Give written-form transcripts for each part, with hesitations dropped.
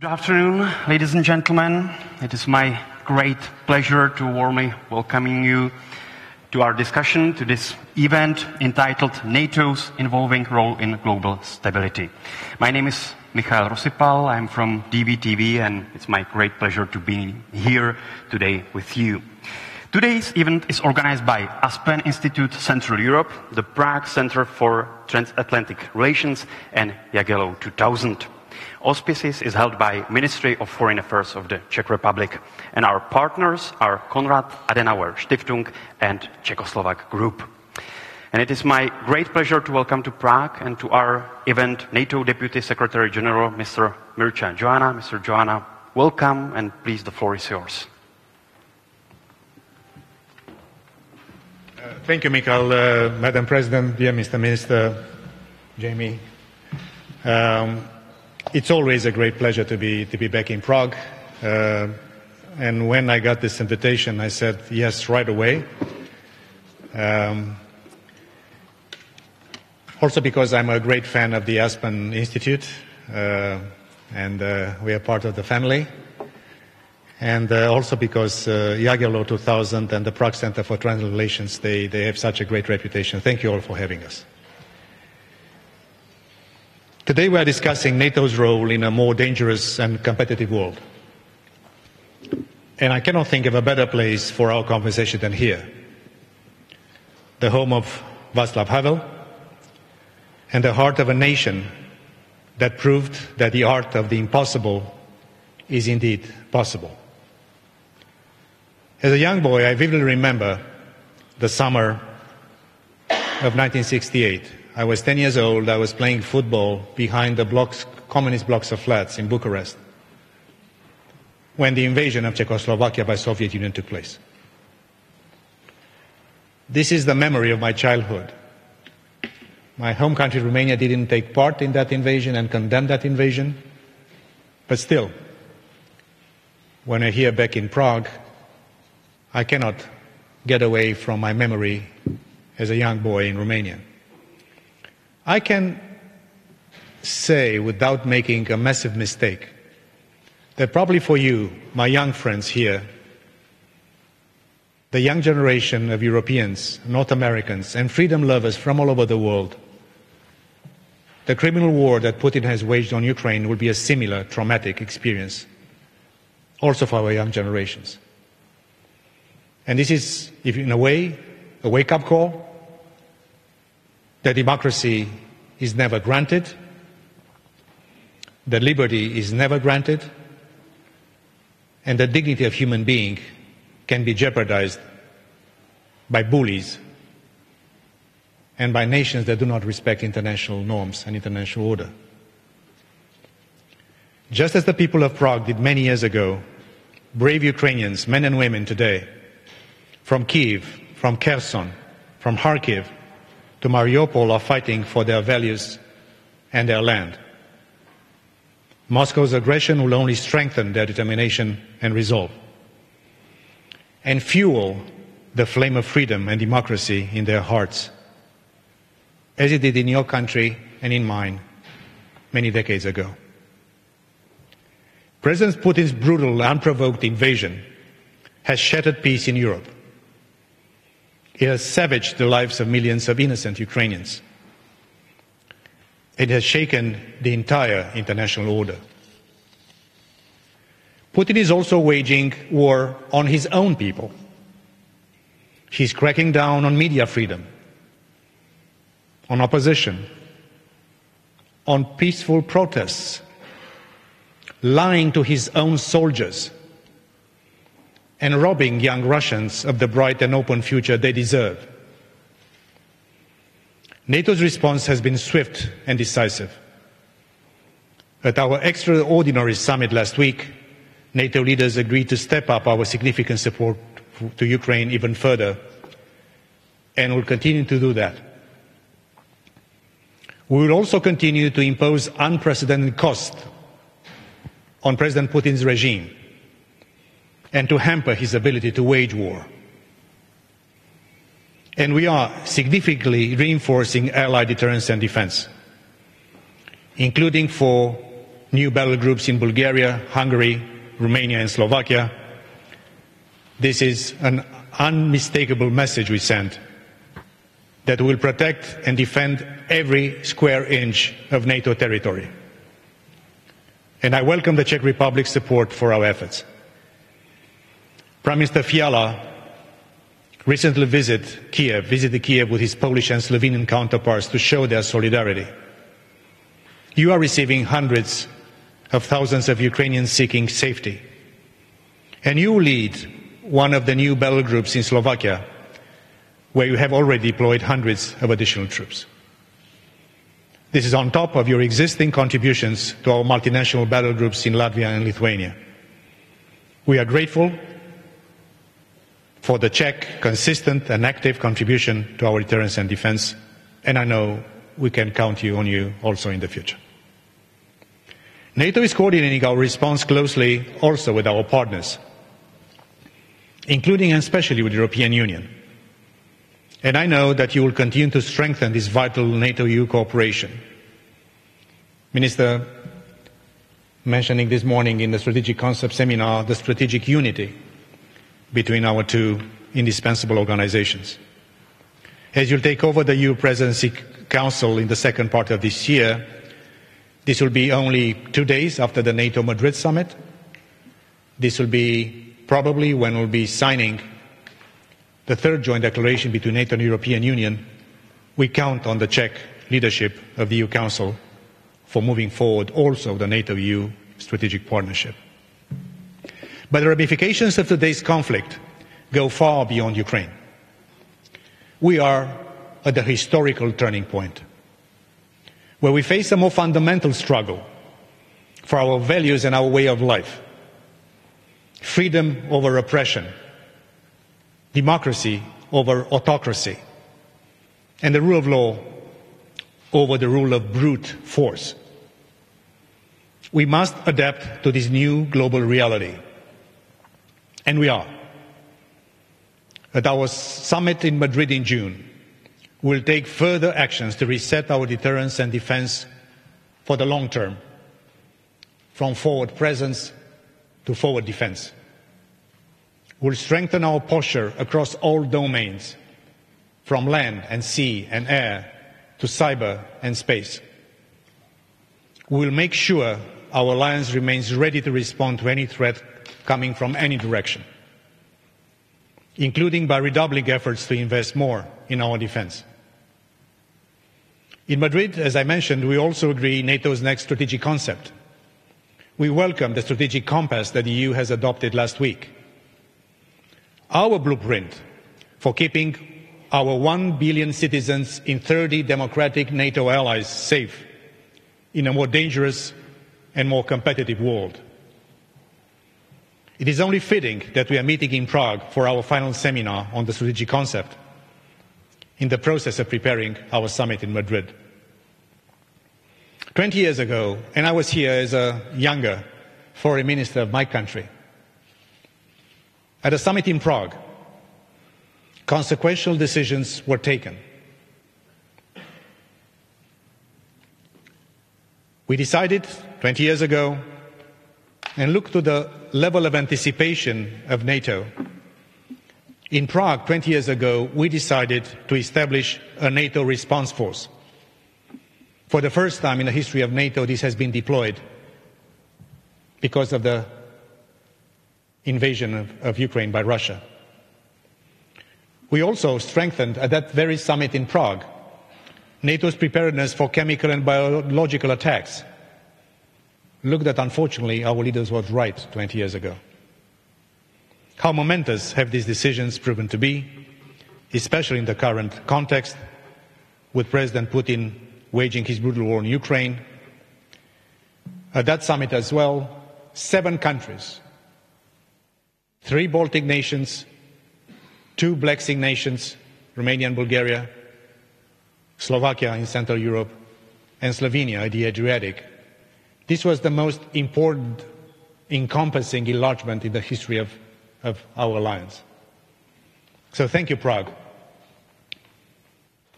Good afternoon, ladies and gentlemen. It is my great pleasure to warmly welcome you to our discussion, to this event entitled NATO's Evolving Role in Global Stability. My name is Michal Rosipal. I'm from DVTV, and it's my great pleasure to be here today with you. Today's event is organized by Aspen Institute Central Europe, the Prague Center for Transatlantic Relations, and Jagiellon 2000. Auspices is held by Ministry of Foreign Affairs of the Czech Republic, and our partners are Konrad Adenauer Stiftung and Czechoslovak Group. And it is my great pleasure to welcome to Prague and to our event NATO Deputy Secretary General, Mr. Mircea Geoană. Mr. Geoană, welcome, and please, the floor is yours. Thank you, Michal. Madam President, dear Mr. Minister, Jemie. It's always a great pleasure to be back in Prague. And when I got this invitation, I said yes right away. Also because I'm a great fan of the Aspen Institute, and we are part of the family. And also because Jagiellon 2000 and the Prague Center for Transatlantic Relations, they have such a great reputation. Thank you all for having us. Today we are discussing NATO's role in a more dangerous and competitive world. And I cannot think of a better place for our conversation than here, the home of Václav Havel, and the heart of a nation that proved that the art of the impossible is indeed possible. As a young boy, I vividly remember the summer of 1968. I was 10 years old. I was playing football behind the communist blocks of flats in Bucharest when the invasion of Czechoslovakia by the Soviet Union took place. This is the memory of my childhood. My home country, Romania, didn't take part in that invasion and condemn that invasion. But still, when I hear back in Prague, I cannot get away from my memory as a young boy in Romania. I can say, without making a massive mistake, that probably for you, my young friends here, the young generation of Europeans, North Americans, and freedom lovers from all over the world, the criminal war that Putin has waged on Ukraine will be a similar traumatic experience, also for our young generations. And this is, in a way, a wake-up call that democracy is never granted, that liberty is never granted, and the dignity of human being can be jeopardized by bullies and by nations that do not respect international norms and international order. Just as the people of Prague did many years ago, brave Ukrainians, men and women today, from Kyiv, from Kherson, from Kharkiv, to Mariupol, are fighting for their values and their land. Moscow's aggression will only strengthen their determination and resolve, and fuel the flame of freedom and democracy in their hearts, as it did in your country and in mine many decades ago. President Putin's brutal, unprovoked invasion has shattered peace in Europe. It has savaged the lives of millions of innocent Ukrainians. It has shaken the entire international order. Putin is also waging war on his own people. He's cracking down on media freedom, on opposition, on peaceful protests, lying to his own soldiers, and robbing young Russians of the bright and open future they deserve. NATO's response has been swift and decisive. At our extraordinary summit last week, NATO leaders agreed to step up our significant support to Ukraine even further, and will continue to do that. We will also continue to impose unprecedented costs on President Putin's regime and to hamper his ability to wage war. And we are significantly reinforcing allied deterrence and defense, including for new battle groups in Bulgaria, Hungary, Romania and Slovakia. This is an unmistakable message we send that will protect and defend every square inch of NATO territory. And I welcome the Czech Republic's support for our efforts. Prime Minister Fiala recently visited Kiev with his Polish and Slovenian counterparts to show their solidarity. You are receiving hundreds of thousands of Ukrainians seeking safety. And you lead one of the new battle groups in Slovakia, where you have already deployed hundreds of additional troops. This is on top of your existing contributions to our multinational battle groups in Latvia and Lithuania. We are grateful for the Czech consistent and active contribution to our deterrence and defense, and I know we can count on you also in the future. NATO is coordinating our response closely also with our partners, including and especially with the European Union. And I know that you will continue to strengthen this vital NATO-EU cooperation. Minister, mentioning this morning in the Strategic Concept Seminar, the strategic unity between our two indispensable organizations. As you'll take over the EU Presidency Council in the second part of this year, this will be only 2 days after the NATO Madrid summit. This will be probably when we'll be signing the third joint declaration between NATO and the European Union. We count on the Czech leadership of the EU Council for moving forward also the NATO-EU strategic partnership. But the ramifications of today's conflict go far beyond Ukraine. We are at a historical turning point, where we face a more fundamental struggle for our values and our way of life. Freedom over oppression, democracy over autocracy, and the rule of law over the rule of brute force. We must adapt to this new global reality, and we are. At our summit in Madrid in June, we will take further actions to reset our deterrence and defense for the long term, from forward presence to forward defense. We will strengthen our posture across all domains, from land and sea and air to cyber and space. We will make sure our alliance remains ready to respond to any threat coming from any direction, including by redoubling efforts to invest more in our defense. In Madrid, as I mentioned, we also agree NATO's next strategic concept. We welcome the strategic compass that the EU has adopted last week. Our blueprint for keeping our 1 billion citizens in 30 democratic NATO allies safe in a more dangerous and more competitive world. It is only fitting that we are meeting in Prague for our final seminar on the strategic concept, in the process of preparing our summit in Madrid. 20 years ago, and I was here as a younger foreign minister of my country, at a summit in Prague, consequential decisions were taken. We decided 20 years ago, and look to the level of anticipation of NATO. In Prague, 20 years ago, we decided to establish a NATO response force. For the first time in the history of NATO, this has been deployed because of the invasion of Ukraine by Russia. We also strengthened, at that very summit in Prague, NATO's preparedness for chemical and biological attacks. Look that unfortunately our leaders were right 20 years ago. How momentous have these decisions proven to be, especially in the current context, with President Putin waging his brutal war in Ukraine. At that summit as well, 7 countries, 3 Baltic nations, 2 Black Sea nations, Romania and Bulgaria, Slovakia in Central Europe, and Slovenia at the Adriatic. This was the most important encompassing enlargement in the history of our alliance. So thank you, Prague,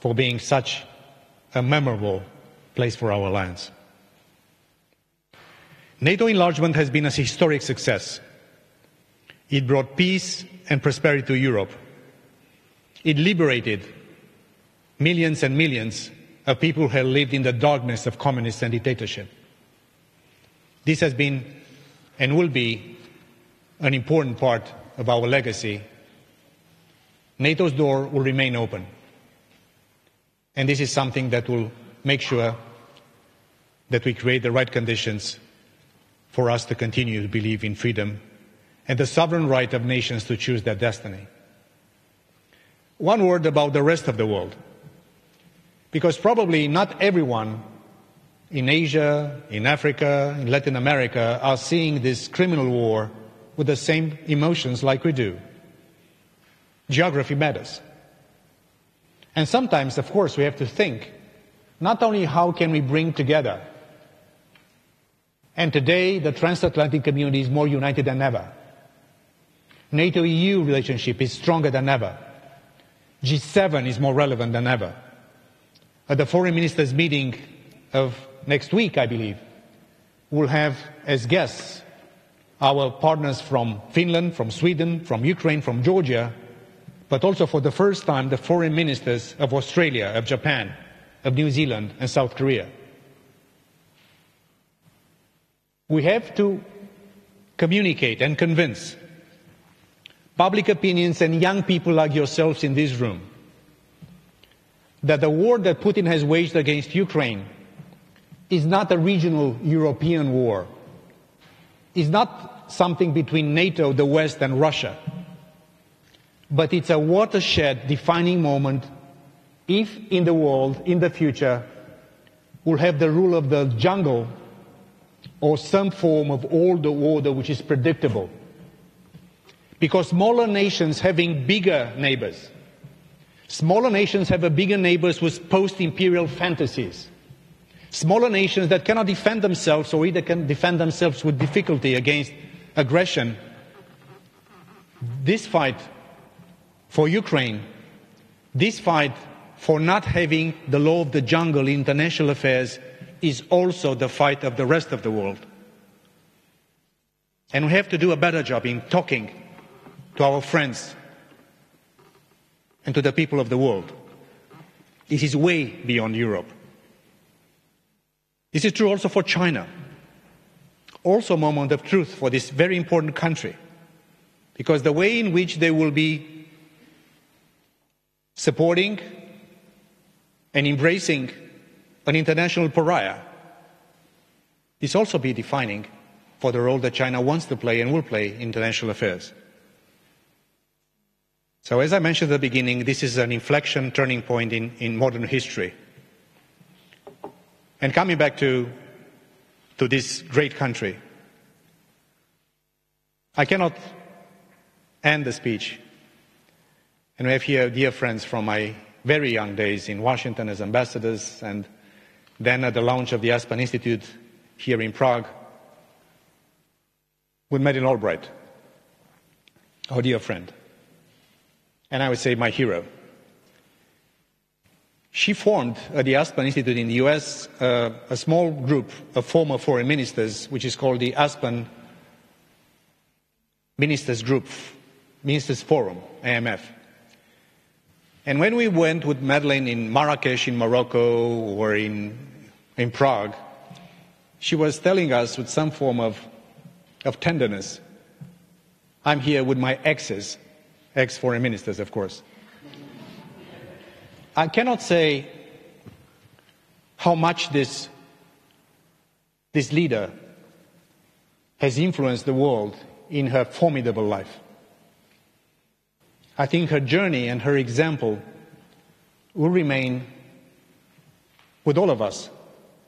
for being such a memorable place for our alliance. NATO enlargement has been a historic success. It brought peace and prosperity to Europe. It liberated millions and millions of people who had lived in the darkness of communism and dictatorship. This has been and will be an important part of our legacy. NATO's door will remain open. And this is something that will make sure that we create the right conditions for us to continue to believe in freedom and the sovereign right of nations to choose their destiny. One word about the rest of the world, because probably not everyone in Asia, in Africa, in Latin America are seeing this criminal war with the same emotions like we do. Geography matters. And sometimes, of course, we have to think not only how can we bring together, and today the transatlantic community is more united than ever. NATO-EU relationship is stronger than ever. G7 is more relevant than ever. At the foreign ministers' meeting of next week, I believe, we'll have as guests our partners from Finland, from Sweden, from Ukraine, from Georgia, but also for the first time the foreign ministers of Australia, of Japan, of New Zealand and South Korea. We have to communicate and convince public opinions and young people like yourselves in this room that the war that Putin has waged against Ukraine is not a regional European war, is not something between NATO, the West and Russia, but it's a watershed defining moment if in the world, in the future, we'll have the rule of the jungle or some form of order which is predictable. Because smaller nations having bigger neighbors, smaller nations have a bigger neighbors with post-imperial fantasies. Smaller nations that cannot defend themselves or either can defend themselves with difficulty against aggression. This fight for Ukraine, this fight for not having the law of the jungle in international affairs is also the fight of the rest of the world. And we have to do a better job in talking to our friends and to the people of the world. This is way beyond Europe. This is true also for China. Also a moment of truth for this very important country, because the way in which they will be supporting and embracing an international pariah is also be defining for the role that China wants to play and will play in international affairs. So as I mentioned at the beginning, this is an inflection, turning point in modern history. And coming back to this great country, I cannot end the speech. And we have here dear friends from my very young days in Washington as ambassadors, and then at the launch of the Aspen Institute here in Prague, with Madeleine Albright, our dear friend. And I would say my hero. She formed at the Aspen Institute in the US a small group of former foreign ministers, which is called the Aspen Ministers Group, Ministers Forum, AMF. And when we went with Madeleine in Marrakesh, in Morocco, or in Prague, she was telling us with some form of tenderness, I'm here with my exes, ex-foreign ministers, of course. I cannot say how much this leader has influenced the world in her formidable life. I think her journey and her example will remain with all of us,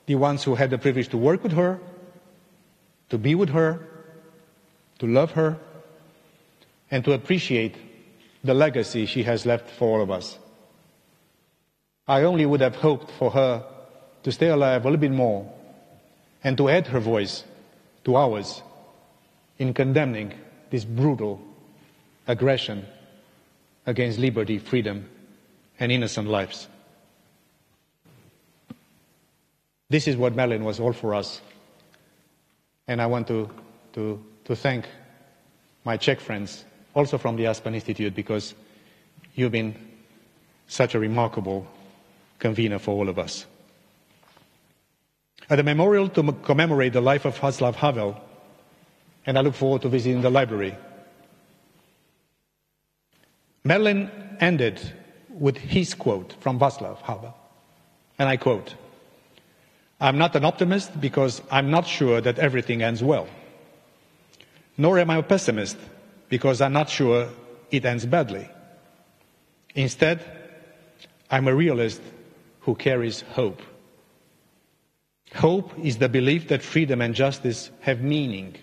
the ones who had the privilege to work with her, to be with her, to love her, and to appreciate the legacy she has left for all of us. I only would have hoped for her to stay alive a little bit more and to add her voice to ours in condemning this brutal aggression against liberty, freedom, and innocent lives. This is what Madeleine was all for us. And I want to thank my Czech friends, also from the Aspen Institute, because you've been such a remarkable convener for all of us. At the memorial to commemorate the life of Václav Havel, and I look forward to visiting the library, Madeleine ended with his quote from Václav Havel, and I quote, "I'm not an optimist because I'm not sure that everything ends well. Nor am I a pessimist because I'm not sure it ends badly. Instead, I'm a realist who carries hope. Hope is the belief that freedom and justice have meaning,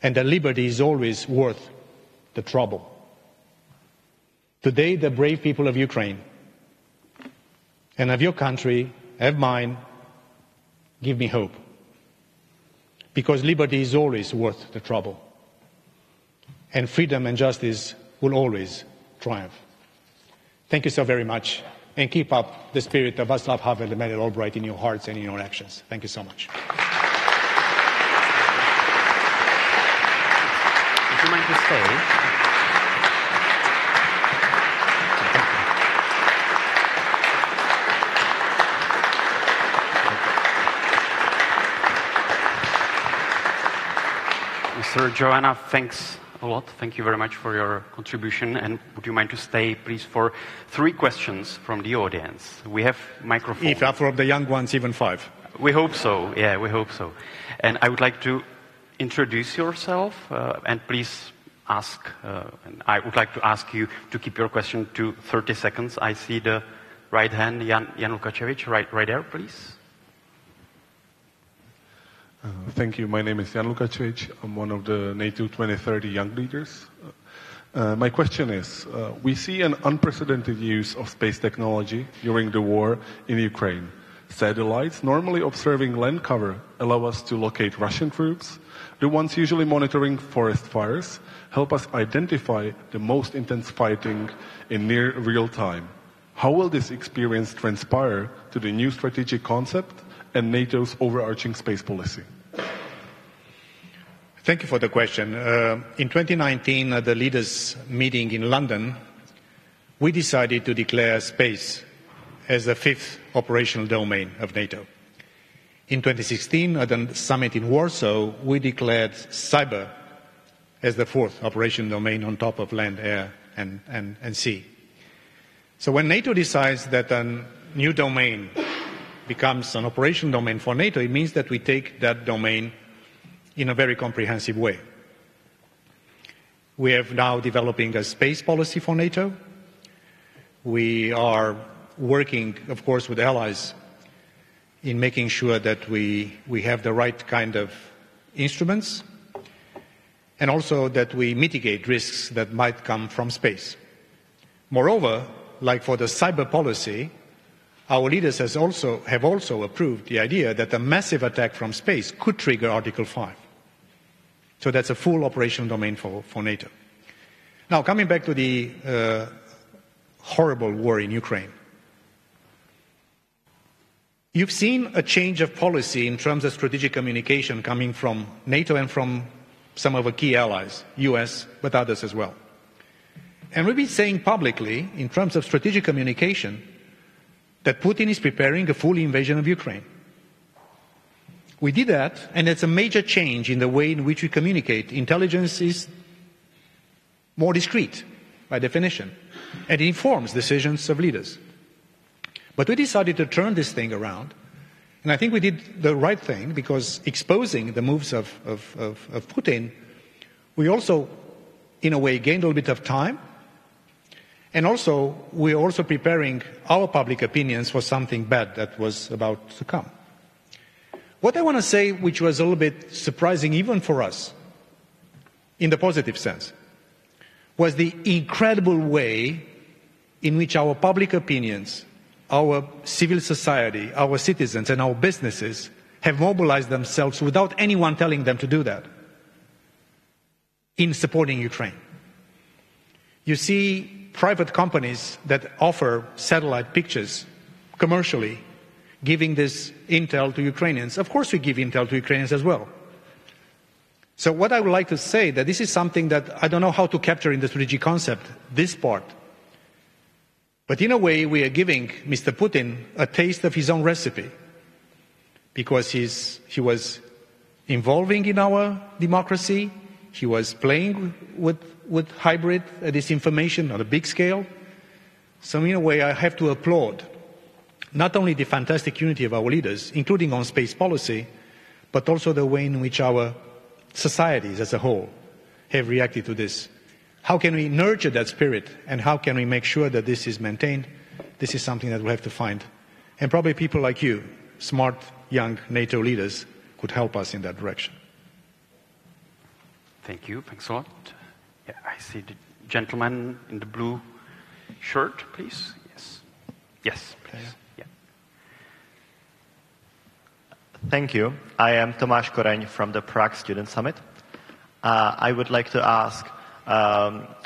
and that liberty is always worth the trouble. Today, the brave people of Ukraine and of your country, of mine, give me hope. Because liberty is always worth the trouble. And freedom and justice will always triumph." Thank you so very much. And keep up the spirit of Václav Havel and Madeleine Albright in your hearts and in your actions. Thank you so much. Would you mind to stay? Mr. Geoană, thanks a lot. Thank you very much for your contribution. And would you mind to stay, please, for 3 questions from the audience? We have microphones. If for the young ones, even 5. We hope so. Yeah, we hope so. And I would like to introduce yourself, and please ask. And I would like to ask you to keep your question to 30 seconds. I see the right hand, Jan Lukačević, right there, please. Thank you. My name is Jan Lukačević. I'm one of the NATO 2030 young leaders. My question is, we see an unprecedented use of space technology during the war in Ukraine. Satellites, normally observing land cover, allow us to locate Russian troops. The ones usually monitoring forest fires help us identify the most intense fighting in near real time. How will this experience transpire to the new strategic concept and NATO's overarching space policy? Thank you for the question. In 2019, at the leaders' meeting in London, we decided to declare space as the 5th operational domain of NATO. In 2016, at the summit in Warsaw, we declared cyber as the 4th operational domain on top of land, air, and sea. So when NATO decides that a new domain becomes an operational domain for NATO, it means that we take that domain in a very comprehensive way. We are now developing a space policy for NATO. We are working, of course, with allies in making sure that we have the right kind of instruments, and also that we mitigate risks that might come from space. Moreover, like for the cyber policy, our leaders have also approved the idea that a massive attack from space could trigger Article 5. So that's a full operational domain for NATO. Now, coming back to the horrible war in Ukraine. You've seen a change of policy in terms of strategic communication coming from NATO and from some of our key allies, US, but others as well. And we've been saying publicly, in terms of strategic communication, that Putin is preparing a full invasion of Ukraine. We did that, and it's a major change in the way in which we communicate. Intelligence is more discreet, by definition, and it informs decisions of leaders. But we decided to turn this thing around, and I think we did the right thing, because exposing the moves of Putin, we also, in a way, gained a little bit of time. And also, we're also preparing our public opinions for something bad that was about to come. What I want to say, which was a little bit surprising even for us, in the positive sense, was the incredible way in which our public opinions, our civil society, our citizens and our businesses have mobilized themselves without anyone telling them to do that in supporting Ukraine. You see private companies that offer satellite pictures commercially giving this intel to Ukrainians. Of course we give intel to Ukrainians as well. So what I would like to say, that this is something that I don't know how to capture in the strategic concept, this part. But in a way, we are giving Mr. Putin a taste of his own recipe, because he was involving in our democracy, he was playing with hybrid disinformation on a big scale. So in a way, I have to applaud not only the fantastic unity of our leaders, including on space policy, but also the way in which our societies as a whole have reacted to this. How can we nurture that spirit, and how can we make sure that this is maintained? This is something that we'll have to find. And probably people like you, smart, young NATO leaders, could help us in that direction. Thank you. Thanks a lot. Yeah, I see the gentleman in the blue shirt, please. Yes. Yes, please. Yeah. Thank you. I am Tomáš Koreň from the Prague Student Summit. I would like to ask,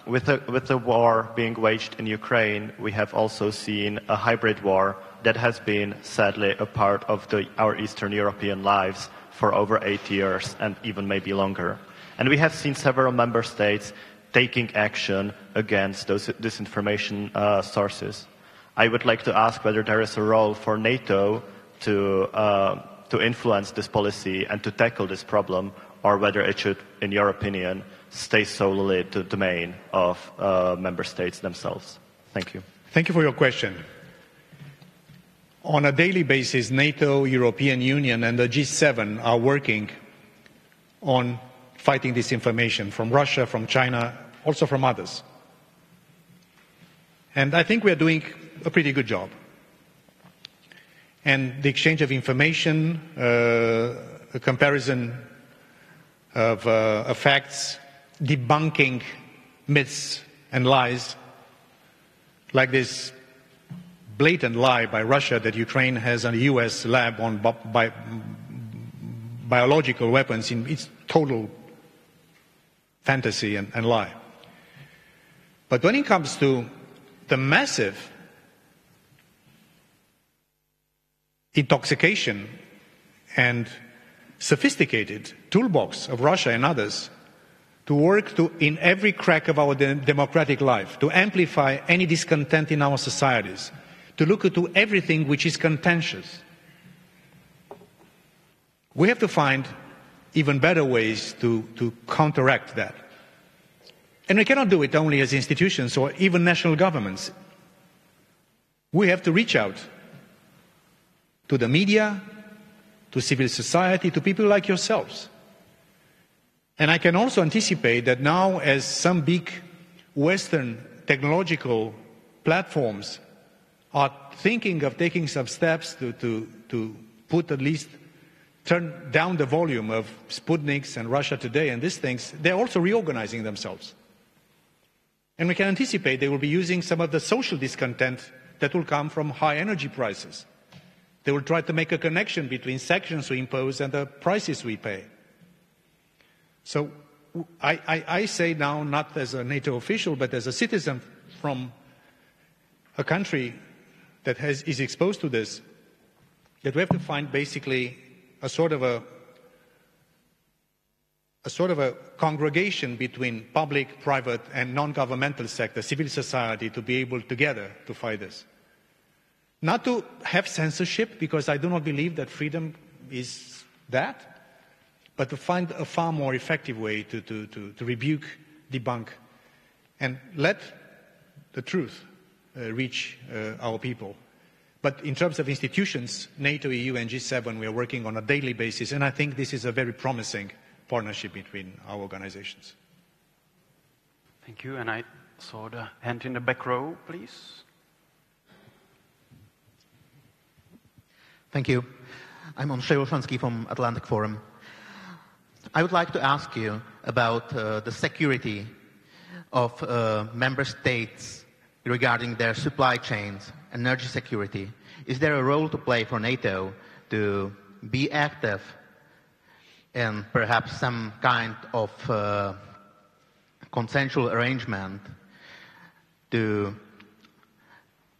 with the war being waged in Ukraine, we have also seen a hybrid war that has been sadly a part of our Eastern European lives for over 8 years and even maybe longer. And we have seen several member states taking action against those disinformation sources. I would like to ask whether there is a role for NATO to influence this policy and to tackle this problem, or whether it should, in your opinion, stay solely the domain of member states themselves. Thank you. Thank you for your question. On a daily basis, NATO, European Union, and the G7 are working on fighting disinformation from Russia, from China, also from others. And I think we are doing a pretty good job. And the exchange of information, a comparison of facts, debunking myths and lies, like this blatant lie by Russia that Ukraine has a US lab on biological weapons. It's total fantasy and lie. But when it comes to the massive intoxication and sophisticated toolbox of Russia and others to work in every crack of our democratic life, to amplify any discontent in our societies, to look into everything which is contentious, we have to find even better ways to counteract that. And we cannot do it only as institutions or even national governments. We have to reach out to the media, to civil society, to people like yourselves. And I can also anticipate that now, as some big Western technological platforms are thinking of taking some steps to put at least turn down the volume of Sputniks and Russia Today and these things, they're also reorganizing themselves. And we can anticipate they will be using some of the social discontent that will come from high energy prices. They will try to make a connection between sanctions we impose and the prices we pay. So I say now, not as a NATO official, but as a citizen from a country that is exposed to this, that we have to find basically a sort of a congregation between public, private, and non-governmental sector, civil society, to be able together to fight this. Not to have censorship, because I do not believe that freedom is that, but to find a far more effective way to rebuke, debunk, and let the truth reach our people. But in terms of institutions, NATO, EU, and G7, we are working on a daily basis, and I think this is a very promising partnership between our organizations. Thank you, and I saw the hand in the back row, please. Thank you. I'm Shea from Atlantic Forum. I would like to ask you about the security of member states regarding their supply chains, energy security. Is there a role to play for NATO to be active in perhaps some kind of consensual arrangement to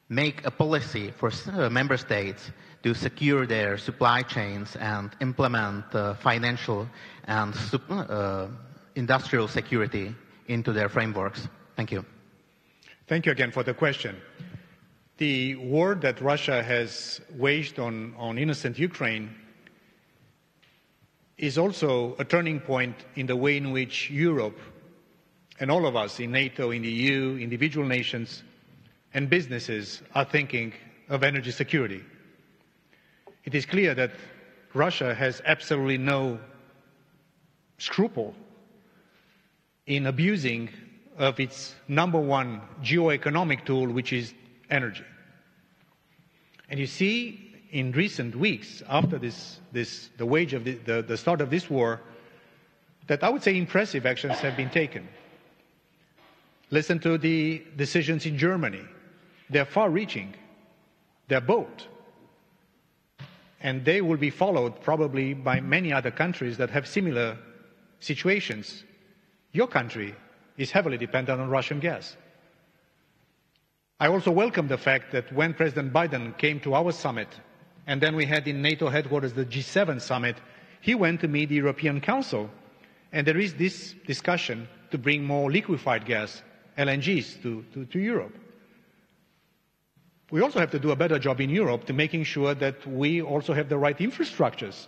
make a policy for member states to secure their supply chains and implement financial and industrial security into their frameworks? Thank you. Thank you again for the question. The war that Russia has waged on innocent Ukraine is also a turning point in the way in which Europe and all of us in NATO, in the EU, individual nations and businesses are thinking of energy security. It is clear that Russia has absolutely no scruple in abusing of its number one geoeconomic tool, which is energy. And you see in recent weeks, after the start of this war, that I would say impressive actions have been taken. Listen to the decisions in Germany. They're far-reaching. They're bold. And they will be followed probably by many other countries that have similar situations. Your country is heavily dependent on Russian gas. I also welcome the fact that when President Biden came to our summit, and then we had in NATO headquarters the G7 summit, he went to meet the European Council, and there is this discussion to bring more liquefied gas, LNGs, to Europe. We also have to do a better job in Europe to making sure that we also have the right infrastructures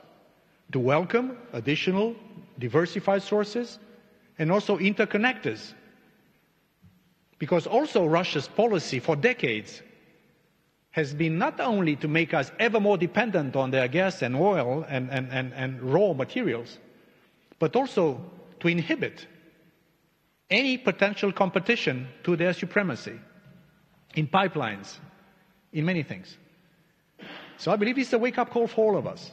to welcome additional diversified sources and also interconnectors. Because also Russia's policy for decades has been not only to make us ever more dependent on their gas and oil and raw materials, but also to inhibit any potential competition to their supremacy in pipelines, in many things. So I believe it's a wake-up call for all of us.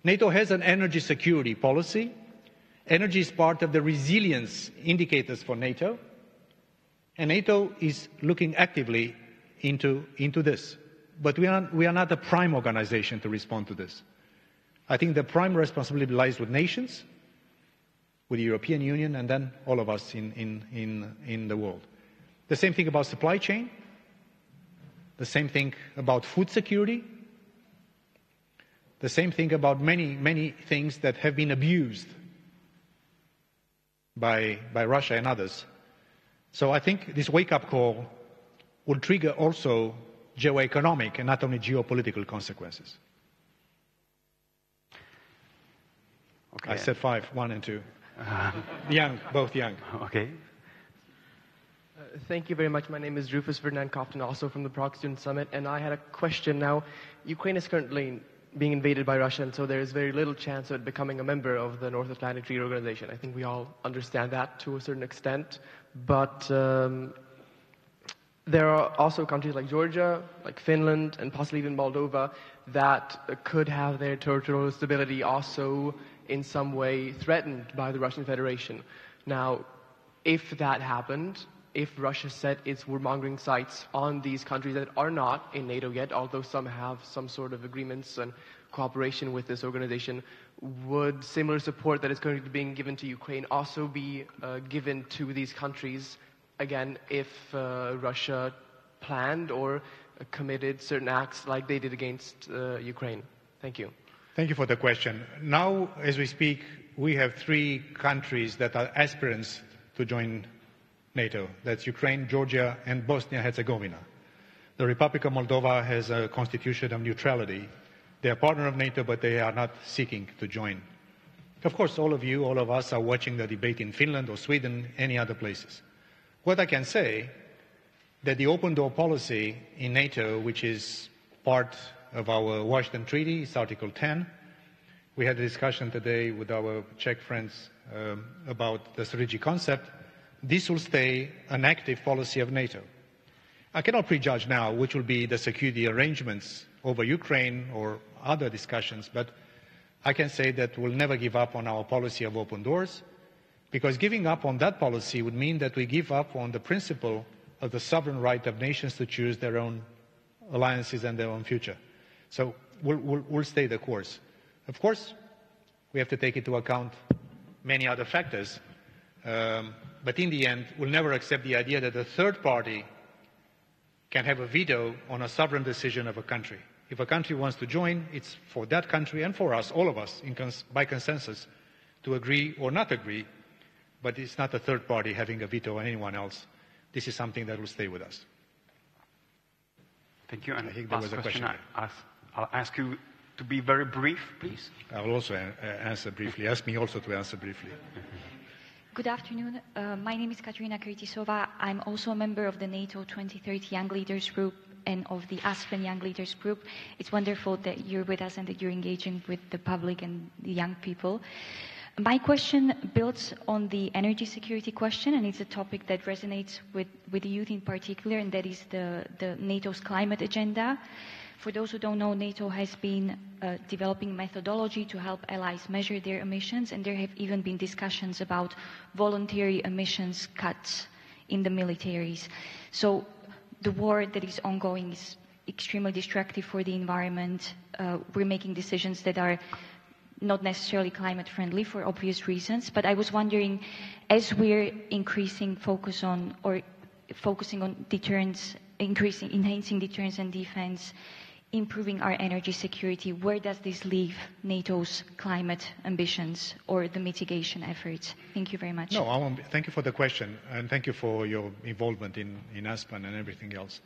NATO has an energy security policy. Energy is part of the resilience indicators for NATO, and NATO is looking actively into this. But we are not a prime organization to respond to this. I think the prime responsibility lies with nations, with the European Union, and then all of us in the world. The same thing about supply chain, the same thing about food security, the same thing about many things that have been abused by Russia and others. So I think this wake-up call will trigger also geoeconomic and not only geopolitical consequences. Okay. I said 5, 1 and 2. Young, both young. Okay. Thank you very much. My name is Rufus Ferdinand Cofton, also from the Prague Student Summit, and I had a question. Now, Ukraine is currently being invaded by Russia, and so there is very little chance of it becoming a member of the North Atlantic Treaty Organization. I think we all understand that to a certain extent, but there are also countries like Georgia, like Finland, and possibly even Moldova that could have their territorial stability also in some way threatened by the Russian Federation. Now, if that happened, if Russia set its warmongering sights on these countries that are not in NATO yet, although some have some sort of agreements and cooperation with this organization, would similar support that is currently being given to Ukraine also be given to these countries, again, if Russia planned or committed certain acts like they did against Ukraine? Thank you. Thank you for the question. Now, as we speak, we have 3 countries that are aspirants to join NATO. That's Ukraine, Georgia, and Bosnia-Herzegovina. The Republic of Moldova has a constitution of neutrality. They are a partner of NATO, but they are not seeking to join. Of course, all of you, all of us are watching the debate in Finland or Sweden, any other places. What I can say, that the open door policy in NATO, which is part of our Washington Treaty, is Article 10. We had a discussion today with our Czech friends about the strategic concept. This will stay an active policy of NATO. I cannot prejudge now which will be the security arrangements over Ukraine or other discussions, but I can say that we'll never give up on our policy of open doors, because giving up on that policy would mean that we give up on the principle of the sovereign right of nations to choose their own alliances and their own future. So we'll stay the course. Of course, we have to take into account many other factors, but in the end, we'll never accept the idea that a third party can have a veto on a sovereign decision of a country. If a country wants to join, it's for that country and for us, all of us, by consensus, to agree or not agree, but it's not a third party having a veto on anyone else. This is something that will stay with us. Thank you. And I think there was a question. I'll ask you to be very brief, please. I will also answer briefly. Ask me also to answer briefly. Good afternoon. My name is Katerina Kirtisova. I'm also a member of the NATO 2030 Young Leaders Group and of the Aspen Young Leaders Group. It's wonderful that you're with us and that you're engaging with the public and the young people. My question builds on the energy security question, and it's a topic that resonates with the youth in particular, and that is the NATO's climate agenda. For those who don't know, NATO has been developing methodology to help allies measure their emissions, and there have even been discussions about voluntary emissions cuts in the militaries. So the war that is ongoing is extremely destructive for the environment. We're making decisions that are not necessarily climate friendly for obvious reasons, but I was wondering, as we're focusing on deterrence, enhancing deterrence and defense, improving our energy security, where does this leave NATO's climate ambitions or the mitigation efforts? Thank you very much. No, thank you for the question, and thank you for your involvement in Aspen and everything else.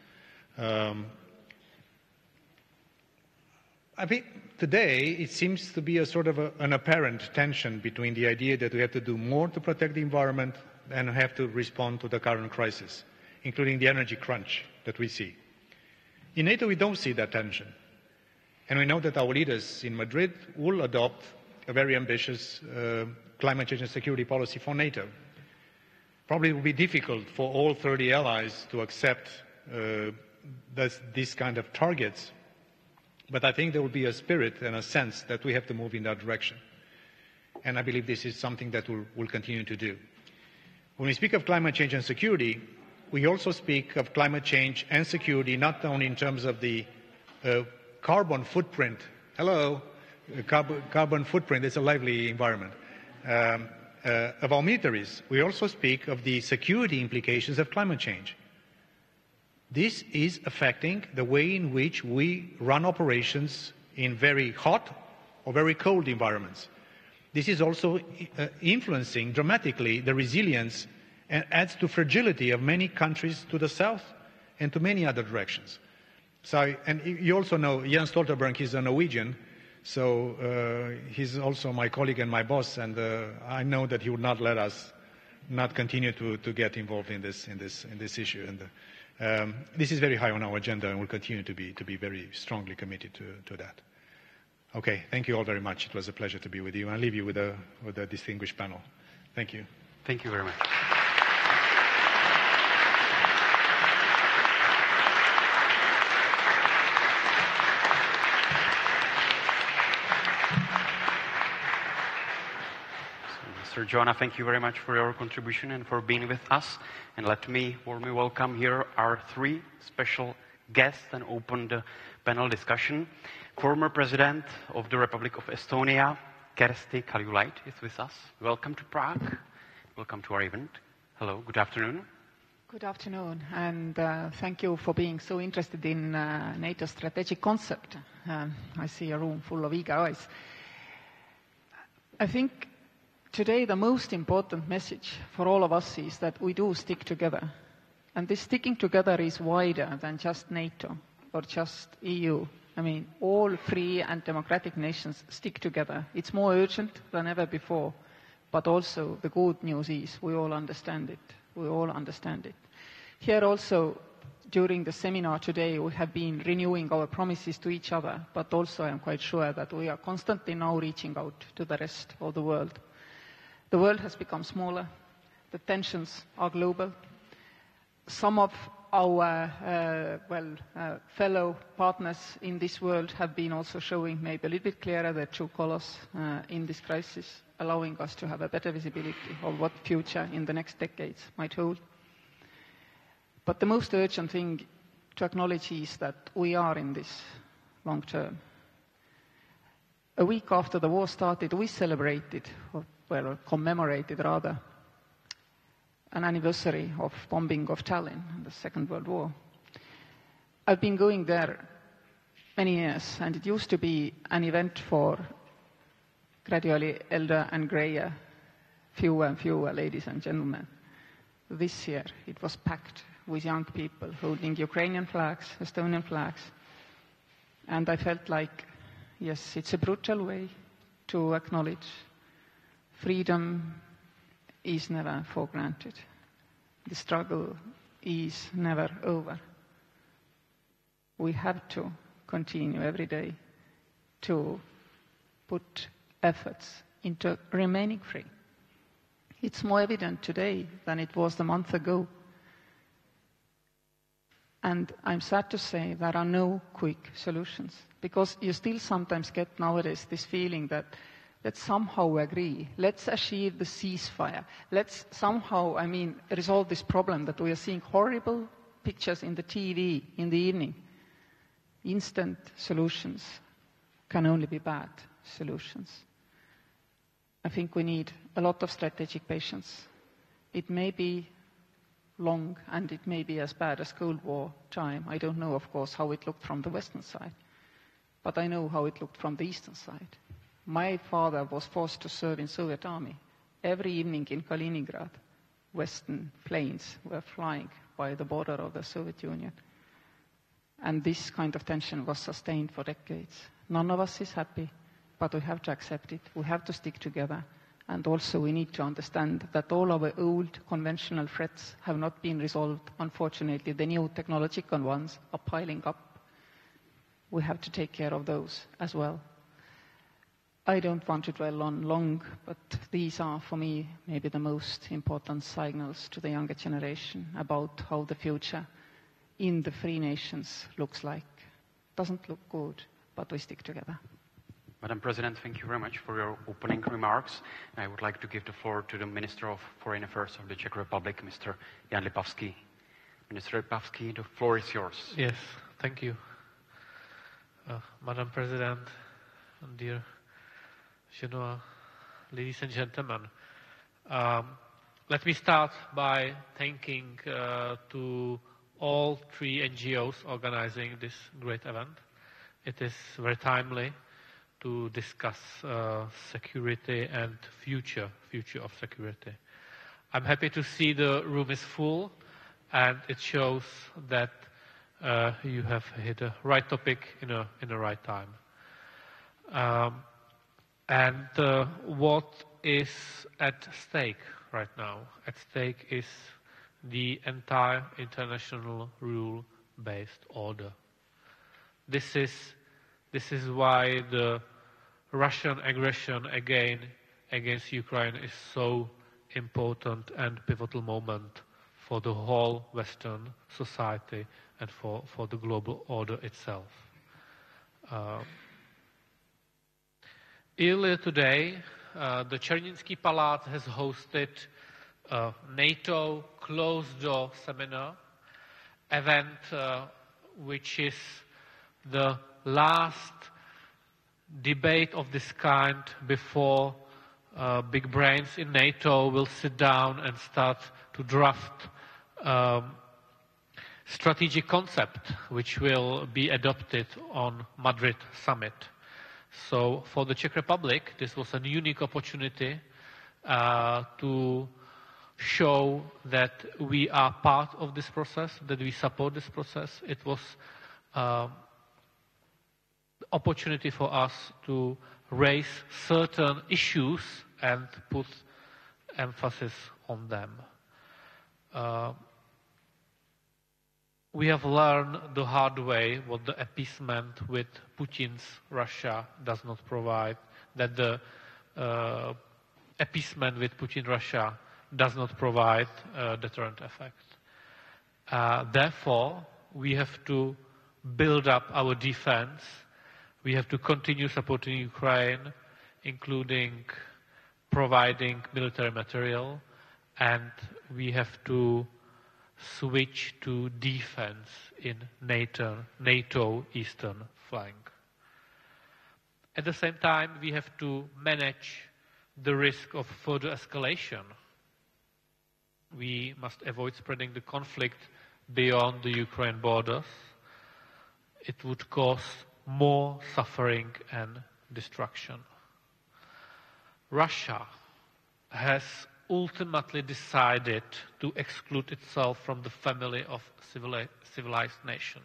I think today it seems to be a sort of an apparent tension between the idea that we have to do more to protect the environment and have to respond to the current crisis, including the energy crunch that we see. In NATO, we don't see that tension. And we know that our leaders in Madrid will adopt a very ambitious climate change and security policy for NATO. Probably it will be difficult for all 30 allies to accept this kind of targets. But I think there will be a spirit and a sense that we have to move in that direction. And I believe this is something that we'll continue to do. When we speak of climate change and security, we also speak of climate change and security not only in terms of the carbon footprint. Hello, carbon footprint is a lively environment. Of our militaries, we also speak of the security implications of climate change. This is affecting the way in which we run operations in very hot or very cold environments. This is also influencing dramatically the resilience and adds to fragility of many countries to the south and to many other directions. So, and you also know Jens Stoltenberg is a Norwegian, so he's also my colleague and my boss, and I know that he would not let us not continue to get involved in this issue. And this is very high on our agenda, and will continue to be very strongly committed to that. Okay, thank you all very much. It was a pleasure to be with you. I'll leave you with a distinguished panel. Thank you. Thank you very much. Mr. Geoană, thank you very much for your contribution and for being with us. And let me warmly welcome here our three special guests and open the panel discussion. Former President of the Republic of Estonia, Kersti Kaljulaid, is with us. Welcome to Prague. Welcome to our event. Hello, good afternoon. Good afternoon, and thank you for being so interested in NATO's strategic concept. I see a room full of eager eyes. I think today the most important message for all of us is that we do stick together. And this sticking together is wider than just NATO or just EU. I mean, all free and democratic nations stick together. It's more urgent than ever before. But also the good news is we all understand it. We all understand it. Here also, during the seminar today, we have been renewing our promises to each other, but also I'm quite sure that we are constantly now reaching out to the rest of the world. The world has become smaller. The tensions are global. Some of our fellow partners in this world have been also showing maybe a little bit clearer their true colors in this crisis, allowing us to have a better visibility of what future in the next decades might hold. But the most urgent thing to acknowledge is that we are in this long term. A week after the war started, we celebrated, or commemorated rather, an anniversary of bombing of Tallinn in the Second World War. I've been going there many years, and it used to be an event for gradually elder and grayer, fewer and fewer ladies and gentlemen. This year it was packed with young people holding Ukrainian flags, Estonian flags, and I felt like, yes, it's a brutal way to acknowledge freedom is never for granted. The struggle is never over. We have to continue every day to put efforts into remaining free. It's more evident today than it was a month ago. And I'm sad to say there are no quick solutions, because you still sometimes get nowadays this feeling that let's somehow agree, let's achieve the ceasefire, let's somehow, resolve this problem that we are seeing horrible pictures in the TV in the evening. Instant solutions can only be bad solutions. I think we need a lot of strategic patience. It may be long and it may be as bad as Cold War time. I don't know, of course, how it looked from the western side, but I know how it looked from the eastern side. My father was forced to serve in Soviet army. Every evening in Kaliningrad, Western planes were flying by the border of the Soviet Union. And this kind of tension was sustained for decades. None of us is happy, but we have to accept it. We have to stick together. And also we need to understand that all our old conventional threats have not been resolved. Unfortunately, the new technological ones are piling up. We have to take care of those as well. I don't want to dwell on long, but these are, for me, maybe the most important signals to the younger generation about how the future in the free nations looks like. Doesn't look good, but we stick together. Madam President, thank you very much for your opening remarks. I would like to give the floor to the Minister of Foreign Affairs of the Czech Republic, Mr. Jan Lipavský. Minister Lipavský, the floor is yours. Yes, thank you. Madam President, dear Genoa, ladies and gentlemen, let me start by thanking to all three NGOs organizing this great event. It is very timely to discuss security and future of security. I'm happy to see the room is full, and it shows that you have hit the right topic in the right time. And what is at stake right now? At stake is the entire international rule-based order. This is why the Russian aggression against Ukraine is so important and pivotal moment for the whole Western society and for the global order itself. Earlier today, the Czerniński Palace has hosted a NATO closed-door seminar event, which is the last debate of this kind before big brains in NATO will sit down and start to draft strategic concept which will be adopted on Madrid summit. So for the Czech Republic, this was a unique opportunity to show that we are part of this process, that we support this process. It was opportunity for us to raise certain issues and put emphasis on them. We have learned the hard way what the appeasement with Putin's Russia does not provide, that the appeasement with Putin Russia does not provide a deterrent effect. Therefore, we have to build up our defense. We have to continue supporting Ukraine, including providing military material, and we have to switch to defense in NATO eastern flank. At the same time, we have to manage the risk of further escalation. We must avoid spreading the conflict beyond the Ukraine borders. It would cause more suffering and destruction. Russia has ultimately decided to exclude itself from the family of civilized nations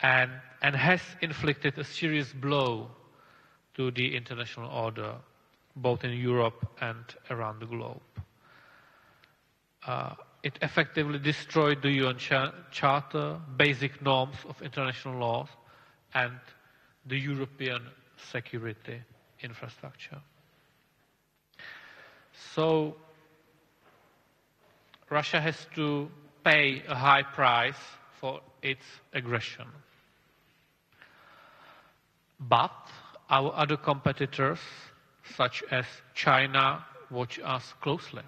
and has inflicted a serious blow to the international order, both in Europe and around the globe. It effectively destroyed the UN Charter, basic norms of international law, and the European security infrastructure. So Russia has to pay a high price for its aggression. But our other competitors, such as China, watch us closely.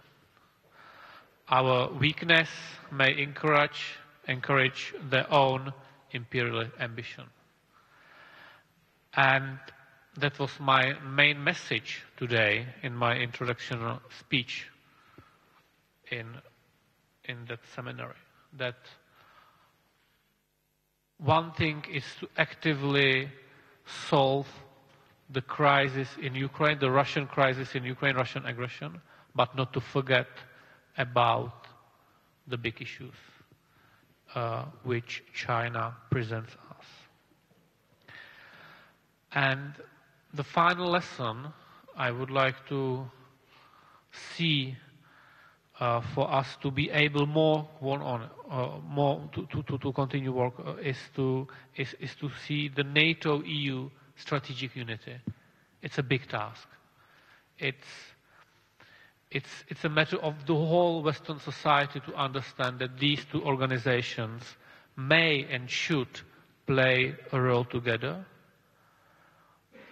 Our weakness may encourage their own imperial ambition. And that was my main message today in my introductory speech in that seminary. That one thing is to actively solve the crisis in Ukraine, the Russian crisis in Ukraine, Russian aggression, but not to forget about the big issues which China presents us. And the final lesson I would like to see for us to be able more to continue work is to see the NATO-EU strategic unity. It's a big task. It's a matter of the whole Western society to understand that these two organizations may and should play a role together.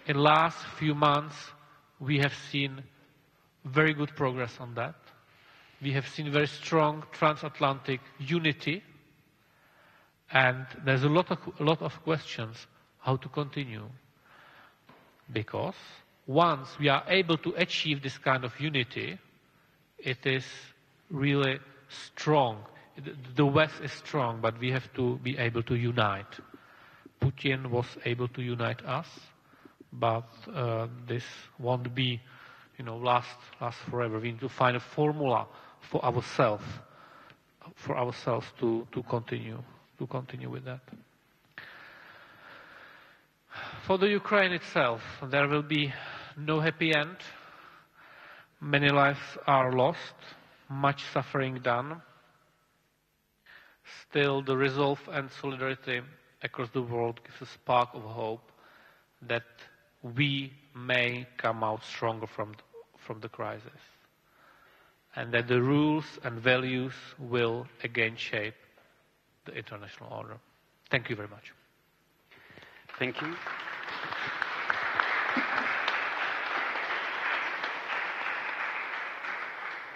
In the last few months, we have seen very good progress on that. We have seen very strong transatlantic unity, and there's a lot of questions how to continue. Because once we are able to achieve this kind of unity, it is really strong. The West is strong, but we have to be able to unite. Putin was able to unite us, but this won't be, last forever. We need to find a formula for ourselves to continue with that. For the Ukraine itself, there will be no happy end. Many lives are lost, much suffering done. Still, the resolve and solidarity across the world gives a spark of hope that we may come out stronger from the crisis, and that the rules and values will again shape the international order. Thank you very much. Thank you.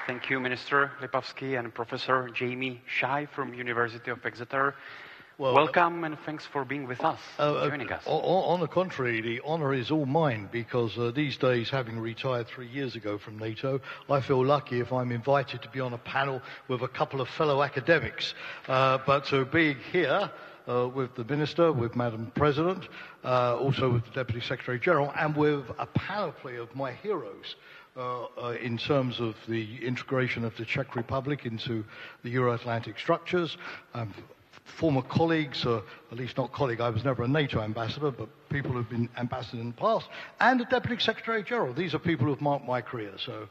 Thank you, Minister Lipavský and Professor Jemie Shea from University of Exeter. Well, welcome and thanks for being with us, joining us. On the contrary, the honour is all mine because these days, having retired 3 years ago from NATO, I feel lucky if I'm invited to be on a panel with a couple of fellow academics. But to be here with the Minister, with Madam President, also with the Deputy Secretary General, and with a panoply of my heroes, in terms of the integration of the Czech Republic into the Euro-Atlantic structures. Former colleagues, at least not colleague, I was never a NATO ambassador, but people who've been ambassadors in the past, and the Deputy Secretary General. These are people who've marked my career. So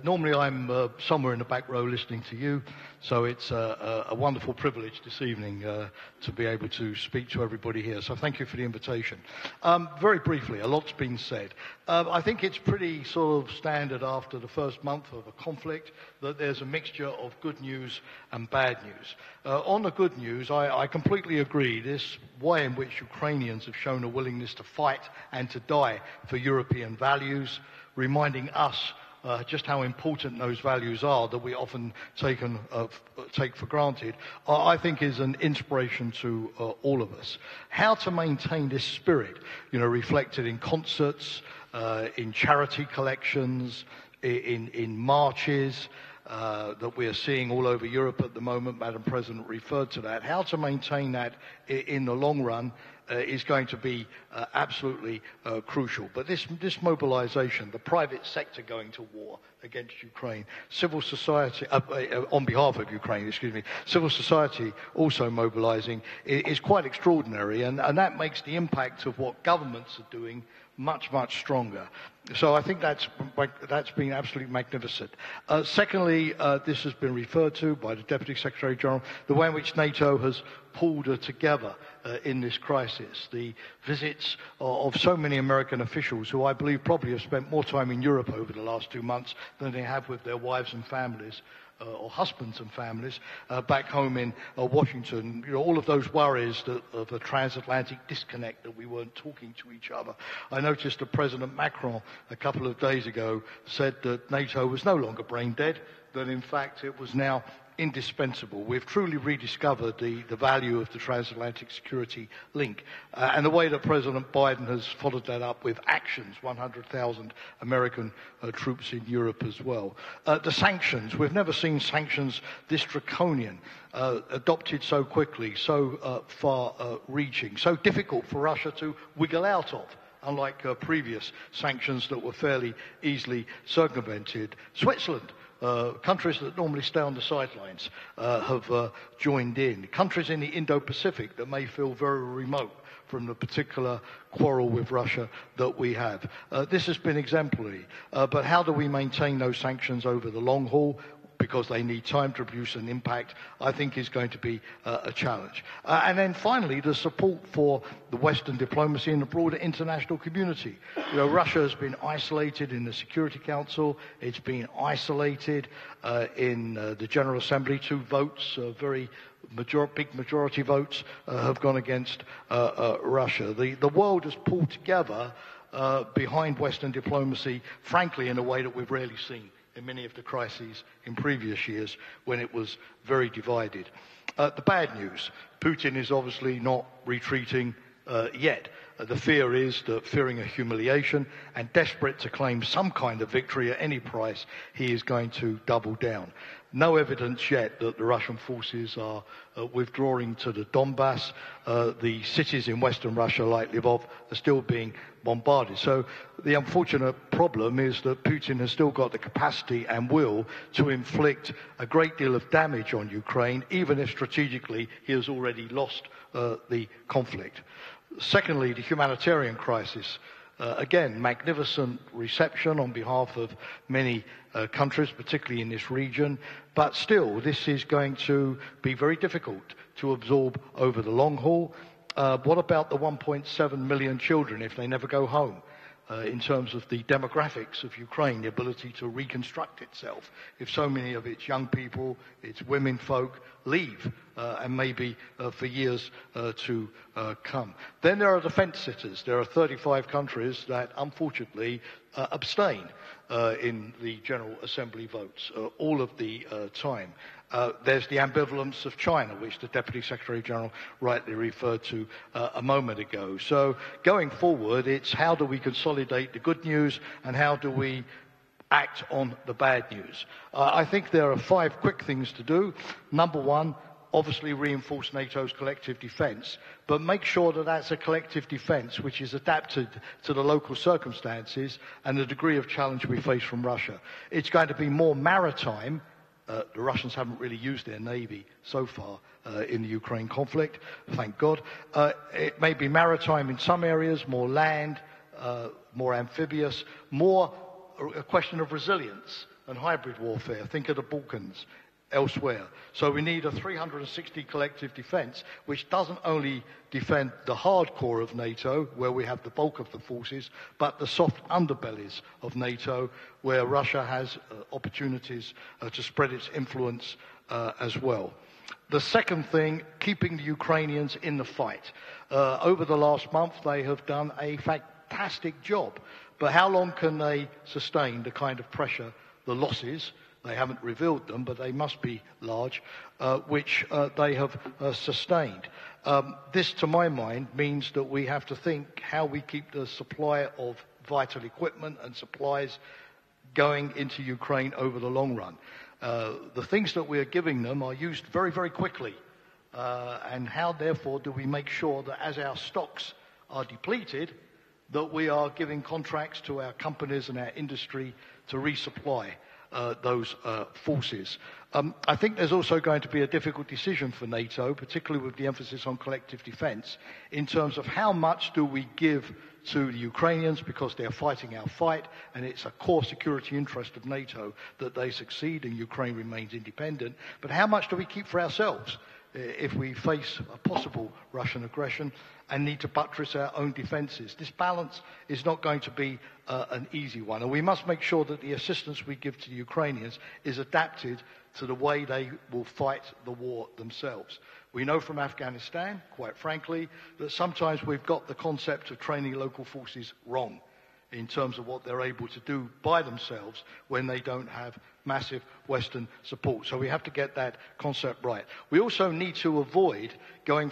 normally I'm somewhere in the back row listening to you, so it's a wonderful privilege this evening to be able to speak to everybody here. So thank you for the invitation. Very briefly, a lot's been said. I think it's pretty sort of standard after the first month of a conflict that there's a mixture of good news and bad news. On the good news, I completely agree. This way in which Ukrainians have shown a willingness to fight and to die for European values, reminding us just how important those values are that we often take for granted, I think is an inspiration to all of us. How to maintain this spirit, reflected in concerts, in charity collections, in marches, that we are seeing all over Europe at the moment. Madam President referred to that. How to maintain that in the long run is going to be absolutely crucial. But this mobilization, the private sector going to war against Ukraine, civil society, on behalf of Ukraine, excuse me, civil society also mobilizing is quite extraordinary, and that makes the impact of what governments are doing much, much stronger. So I think that's been absolutely magnificent. Secondly, this has been referred to by the Deputy Secretary General, the way in which NATO has pulled together in this crisis. The visits of so many American officials who I believe probably have spent more time in Europe over the last 2 months than they have with their wives and families. Or husbands and families back home in Washington. You know, all of those worries of a transatlantic disconnect, that we weren't talking to each other. I noticed that President Macron a couple of days ago said that NATO was no longer brain dead, that in fact it was now indispensable. We've truly rediscovered the value of the transatlantic security link. And the way that President Biden has followed that up with actions, 100,000 American troops in Europe as well. The sanctions, we've never seen sanctions this draconian, adopted so quickly, so far-reaching, so difficult for Russia to wiggle out of, unlike previous sanctions that were fairly easily circumvented. Switzerland, countries that normally stay on the sidelines have joined in. Countries in the Indo-Pacific that may feel very remote from the particular quarrel with Russia that we have. This has been exemplary. But how do we maintain those sanctions over the long haul? Because they need time to produce an impact, I think is going to be a challenge. And then finally, the support for the Western diplomacy and the broader international community. You know, Russia has been isolated in the Security Council. It's been isolated in the General Assembly. 2 votes, very big majority votes, have gone against Russia. The world has pulled together behind Western diplomacy, frankly, in a way that we've rarely seen in many of the crises in previous years when it was very divided. The bad news, Putin is obviously not retreating yet. The fear is that, fearing a humiliation and desperate to claim some kind of victory at any price, he is going to double down. No evidence yet that the Russian forces are withdrawing to the Donbass. The cities in western Russia, like Lvov, are still being bombarded. So the unfortunate problem is that Putin has still got the capacity and will to inflict a great deal of damage on Ukraine, even if strategically he has already lost the conflict. Secondly, the humanitarian crisis. Again, magnificent reception on behalf of many countries, particularly in this region, but still, this is going to be very difficult to absorb over the long haul. What about the 1.7 million children if they never go home? In terms of the demographics of Ukraine, the ability to reconstruct itself, if so many of its young people, its women folk, leave, and maybe for years to come. Then there are the fence sitters. There are 35 countries that, unfortunately, abstain in the General Assembly votes all of the time. There's the ambivalence of China, which the Deputy Secretary General rightly referred to a moment ago. So going forward, it's how do we consolidate the good news and how do we act on the bad news. I think there are 5 quick things to do. Number 1, obviously reinforce NATO's collective defence, but make sure that that's a collective defence which is adapted to the local circumstances and the degree of challenge we face from Russia. It's going to be more maritime. The Russians haven't really used their navy so far in the Ukraine conflict, thank God. It may be maritime in some areas, more land, more amphibious, more a question of resilience and hybrid warfare. Think of the Balkans, elsewhere. So we need a 360 collective defence, which doesn't only defend the hardcore of NATO, where we have the bulk of the forces, but the soft underbellies of NATO, where Russia has opportunities to spread its influence as well. The second thing, keeping the Ukrainians in the fight. Over the last month, they have done a fantastic job. But how long can they sustain the kind of pressure, the losses, they haven't revealed them, but they must be large, which they have sustained. This, to my mind, means that we have to think how we keep the supply of vital equipment and supplies going into Ukraine over the long run. The things that we are giving them are used very, very quickly and how, therefore, do we make sure that as our stocks are depleted, that we are giving contracts to our companies and our industry to resupply those forces. I think there's also going to be a difficult decision for NATO, particularly with the emphasis on collective defence, in terms of how much do we give to the Ukrainians because they're fighting our fight, and it's a core security interest of NATO that they succeed and Ukraine remains independent, but how much do we keep for ourselves if we face a possible Russian aggression and need to buttress our own defences? This balance is not going to be an easy one, and we must make sure that the assistance we give to the Ukrainians is adapted to the way they will fight the war themselves. We know from Afghanistan, quite frankly, that sometimes we've got the concept of training local forces wrong in terms of what they're able to do by themselves when they don't have massive Western support. So we have to get that concept right. We also need to avoid going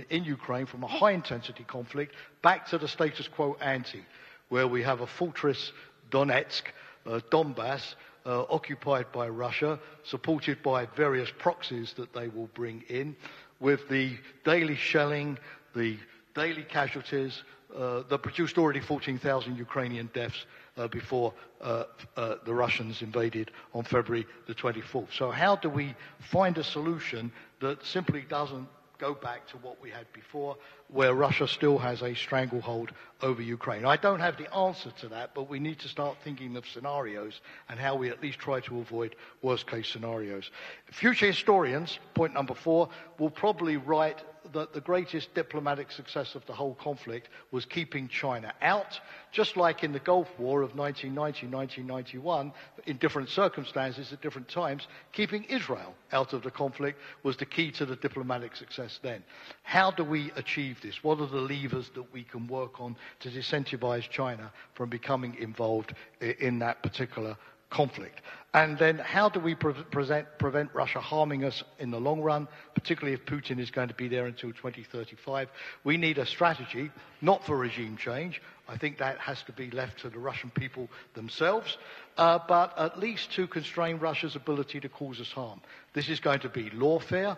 in Ukraine from a high-intensity conflict back to the status quo ante, where we have a fortress Donetsk, Donbass, occupied by Russia, supported by various proxies that they will bring in, with the daily shelling, the daily casualties, that produced already 14,000 Ukrainian deaths before the Russians invaded on February the 24th. So how do we find a solution that simply doesn't go back to what we had before, where Russia still has a stranglehold over Ukraine? I don't have the answer to that, but we need to start thinking of scenarios and how we at least try to avoid worst-case scenarios. Future historians, point number 4, will probably write that the greatest diplomatic success of the whole conflict was keeping China out, just like in the Gulf War of 1990-1991, in different circumstances at different times, keeping Israel out of the conflict was the key to the diplomatic success then. How do we achieve this? What are the levers that we can work on to disincentivize China from becoming involved in that particular conflict? And then how do we prevent Russia harming us in the long run, particularly if Putin is going to be there until 2035? We need a strategy, not for regime change. I think that has to be left to the Russian people themselves, but at least to constrain Russia's ability to cause us harm. This is going to be lawfare,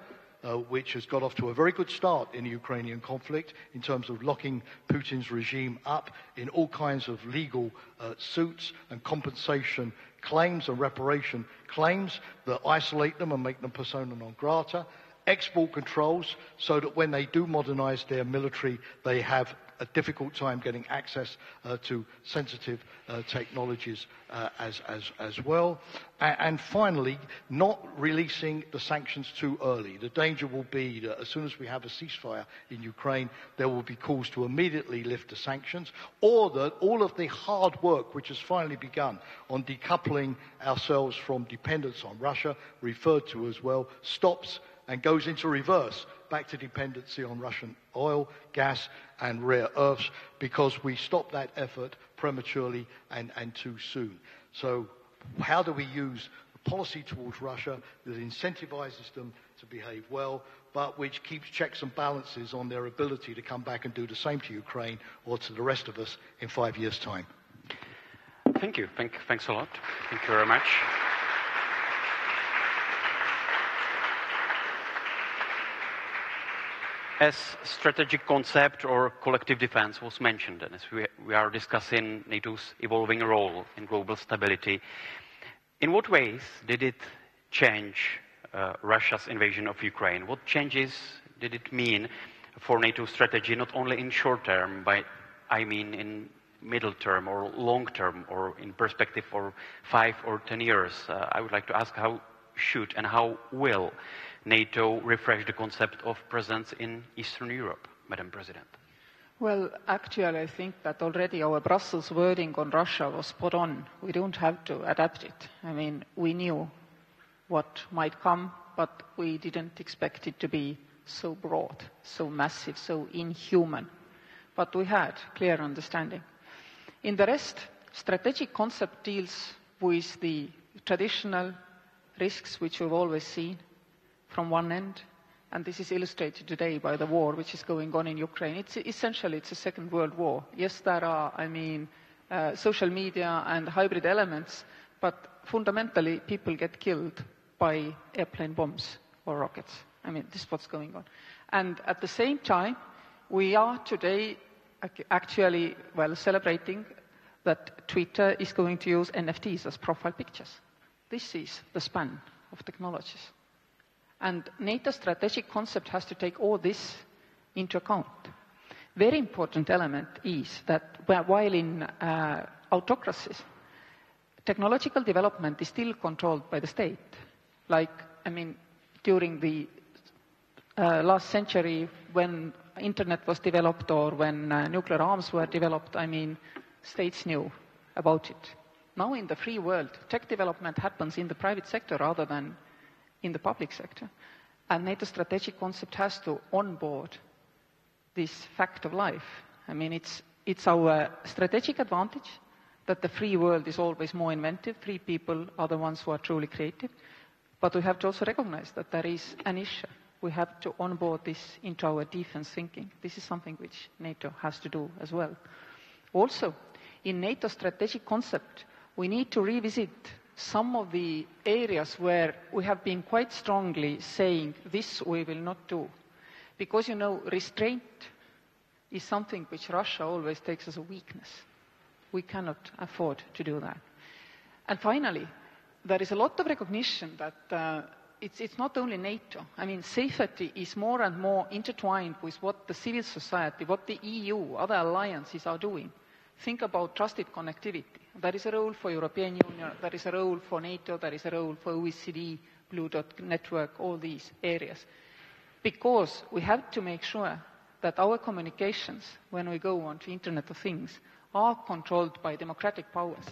which has got off to a very good start in the Ukrainian conflict in terms of locking Putin's regime up in all kinds of legal suits and compensation claims and reparation claims that isolate them and make them persona non grata, export controls so that when they do modernize their military, they have a difficult time getting access to sensitive technologies as well. And finally, not releasing the sanctions too early. The danger will be that as soon as we have a ceasefire in Ukraine, there will be calls to immediately lift the sanctions, or that all of the hard work which has finally begun on decoupling ourselves from dependence on Russia, referred to as well, stops and goes into reverse, back to dependency on Russian oil, gas, and rare earths, because we stopped that effort prematurely and too soon. So how do we use the policy towards Russia that incentivizes them to behave well, but which keeps checks and balances on their ability to come back and do the same to Ukraine or to the rest of us in 5 years' time? Thank you. Thanks a lot. Thank you very much. As strategic concept or collective defense was mentioned, and as we are discussing NATO's evolving role in global stability, in what ways did it change Russia's invasion of Ukraine? What changes did it mean for NATO strategy, not only in short term, but I mean in middle term or long term, or in perspective for 5 or 10 years? I would like to ask how should and how will NATO refresh the concept of presence in Eastern Europe, Madam President? Well, actually, I think that already our Brussels wording on Russia was spot on. We don't have to adapt it. I mean, we knew what might come, but we didn't expect it to be so broad, so massive, so inhuman. But we had clear understanding. In the rest, strategic concept deals with the traditional risks which we've always seen from one end, and this is illustrated today by the war which is going on in Ukraine. It's a Second World War. Yes, there are, social media and hybrid elements, but fundamentally people get killed by airplane bombs or rockets. I mean, this is what's going on. And at the same time, we are today actually, well, celebrating that Twitter is going to use NFTs as profile pictures. This is the span of technologies. And NATO strategic concept has to take all this into account. Very important element is that while in autocracies, technological development is still controlled by the state. Like, I mean, during the last century when internet was developed or when nuclear arms were developed, I mean, states knew about it. Now in the free world, tech development happens in the private sector rather than in the public sector. And NATO strategic concept has to onboard this fact of life. I mean, it's our strategic advantage that the free world is always more inventive. Free people are the ones who are truly creative. But we have to also recognize that there is an issue. We have to onboard this into our defense thinking. This is something which NATO has to do as well. Also, in NATO strategic concept, we need to revisit some of the areas where we have been quite strongly saying this we will not do. Because, you know, restraint is something which Russia always takes as a weakness. We cannot afford to do that. And finally, there is a lot of recognition that it's not only NATO. I mean, safety is more and more intertwined with what the civil society, what the EU, other alliances are doing. Think about trusted connectivity. There is a role for European Union, there is a role for NATO, there is a role for OECD, Blue Dot Network, all these areas. Because we have to make sure that our communications, when we go on to Internet of Things, are controlled by democratic powers.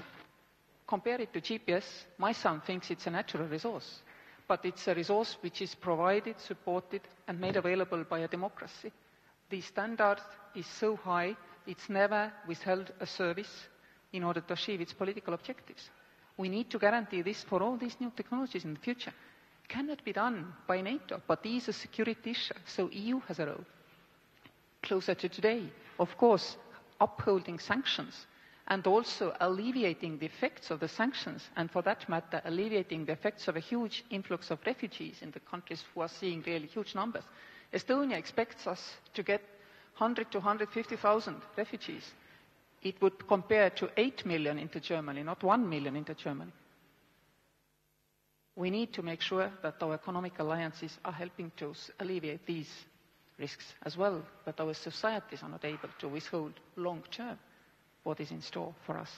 Compare it to GPS, my son thinks it's a natural resource, but it's a resource which is provided, supported, and made available by a democracy. The standard is so high, it's never withheld a service in order to achieve its political objectives. We need to guarantee this for all these new technologies in the future. It cannot be done by NATO, but it is a security issue, so EU has a role. Closer to today, of course, upholding sanctions and also alleviating the effects of the sanctions, and for that matter, alleviating the effects of a huge influx of refugees in the countries who are seeing really huge numbers. Estonia expects us to get 100 to 150,000 refugees. It would compare to 8 million into Germany, not 1 million into Germany. We need to make sure that our economic alliances are helping to alleviate these risks as well, that our societies are not able to withhold long-term what is in store for us.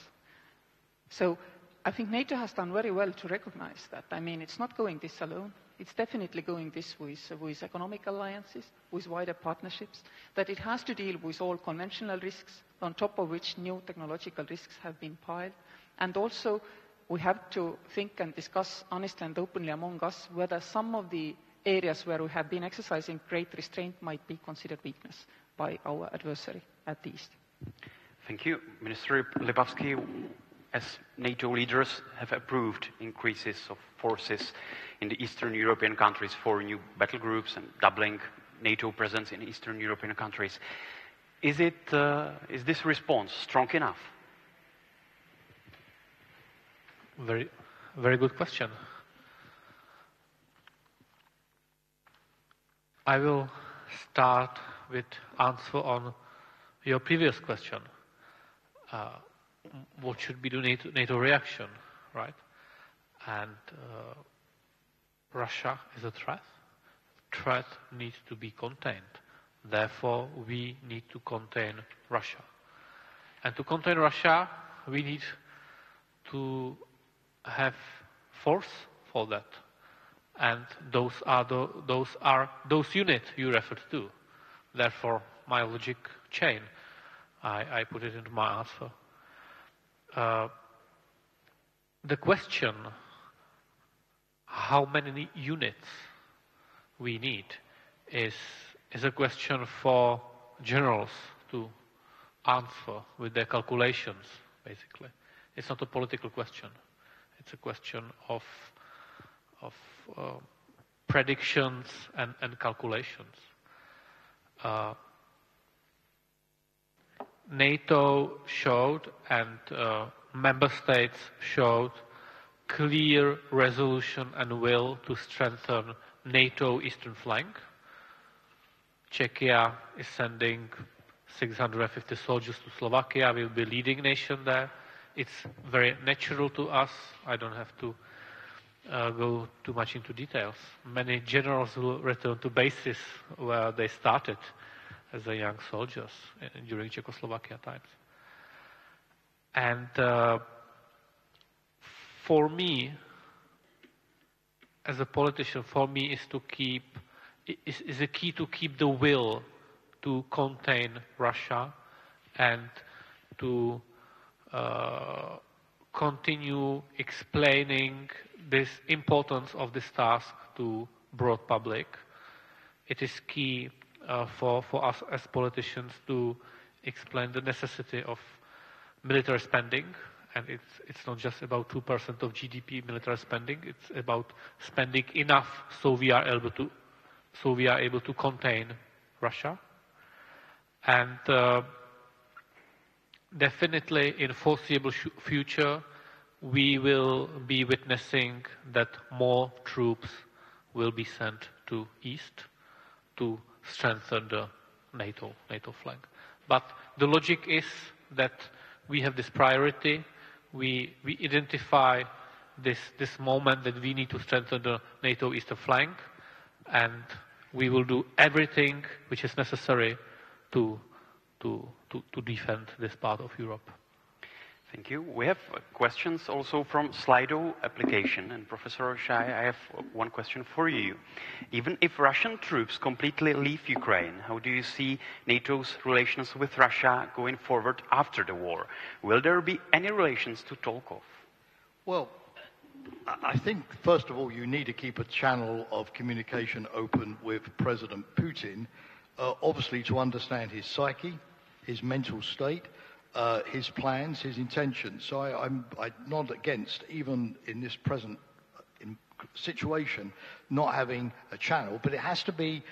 So I think NATO has done very well to recognize that. I mean, it's not going this alone. It's definitely going this with economic alliances, with wider partnerships, that it has to deal with all conventional risks, on top of which new technological risks have been piled. And also, we have to think and discuss honestly and openly among us whether some of the areas where we have been exercising great restraint might be considered weakness by our adversary, at least. Thank you. Minister Lipavský, as NATO leaders have approved increases of forces in the Eastern European countries for new battle groups and doubling NATO presence in Eastern European countries. Is this response strong enough? Very, very good question. I will start with answer on your previous question. What should be the NATO reaction, right? And Russia is a threat. Threat needs to be contained. Therefore, we need to contain Russia. And to contain Russia, we need to have force for that. And those units you referred to. Therefore, my logic chain, I put it into my answer. The question, how many units we need, is a question for generals to answer with their calculations, basically. It's not a political question. It's a question of predictions and calculations. NATO showed, and member states showed, clear resolution and will to strengthen NATO eastern flank. Czechia is sending 650 soldiers to Slovakia. We'll be leading nation there. It's very natural to us. I don't have to go too much into details. Many generals will return to bases where they started as a young soldiers during Czechoslovakia times. And for me, as a politician, for me is a key to keep the will to contain Russia and to continue explaining this importance of this task to broad public. It is key for us as politicians to explain the necessity of military spending, and it's not just about 2% of GDP military spending. It's about spending enough so we are able to contain Russia. And definitely in foreseeable future, we will be witnessing that more troops will be sent to East to strengthen the NATO flank. But the logic is that we have this priority. We identify this moment that we need to strengthen the NATO eastern flank, and we will do everything which is necessary to defend this part of Europe. Thank you. We have questions also from Sli.Do application. And Professor Shea, I have one question for you. Even if Russian troops completely leave Ukraine, how do you see NATO's relations with Russia going forward after the war? Will there be any relations to talk of? Well, I think, first of all, you need to keep a channel of communication open with President Putin, obviously to understand his psyche, his mental state, his plans, his intentions. So I'm not against, even in this present situation, not having a channel, but it has to be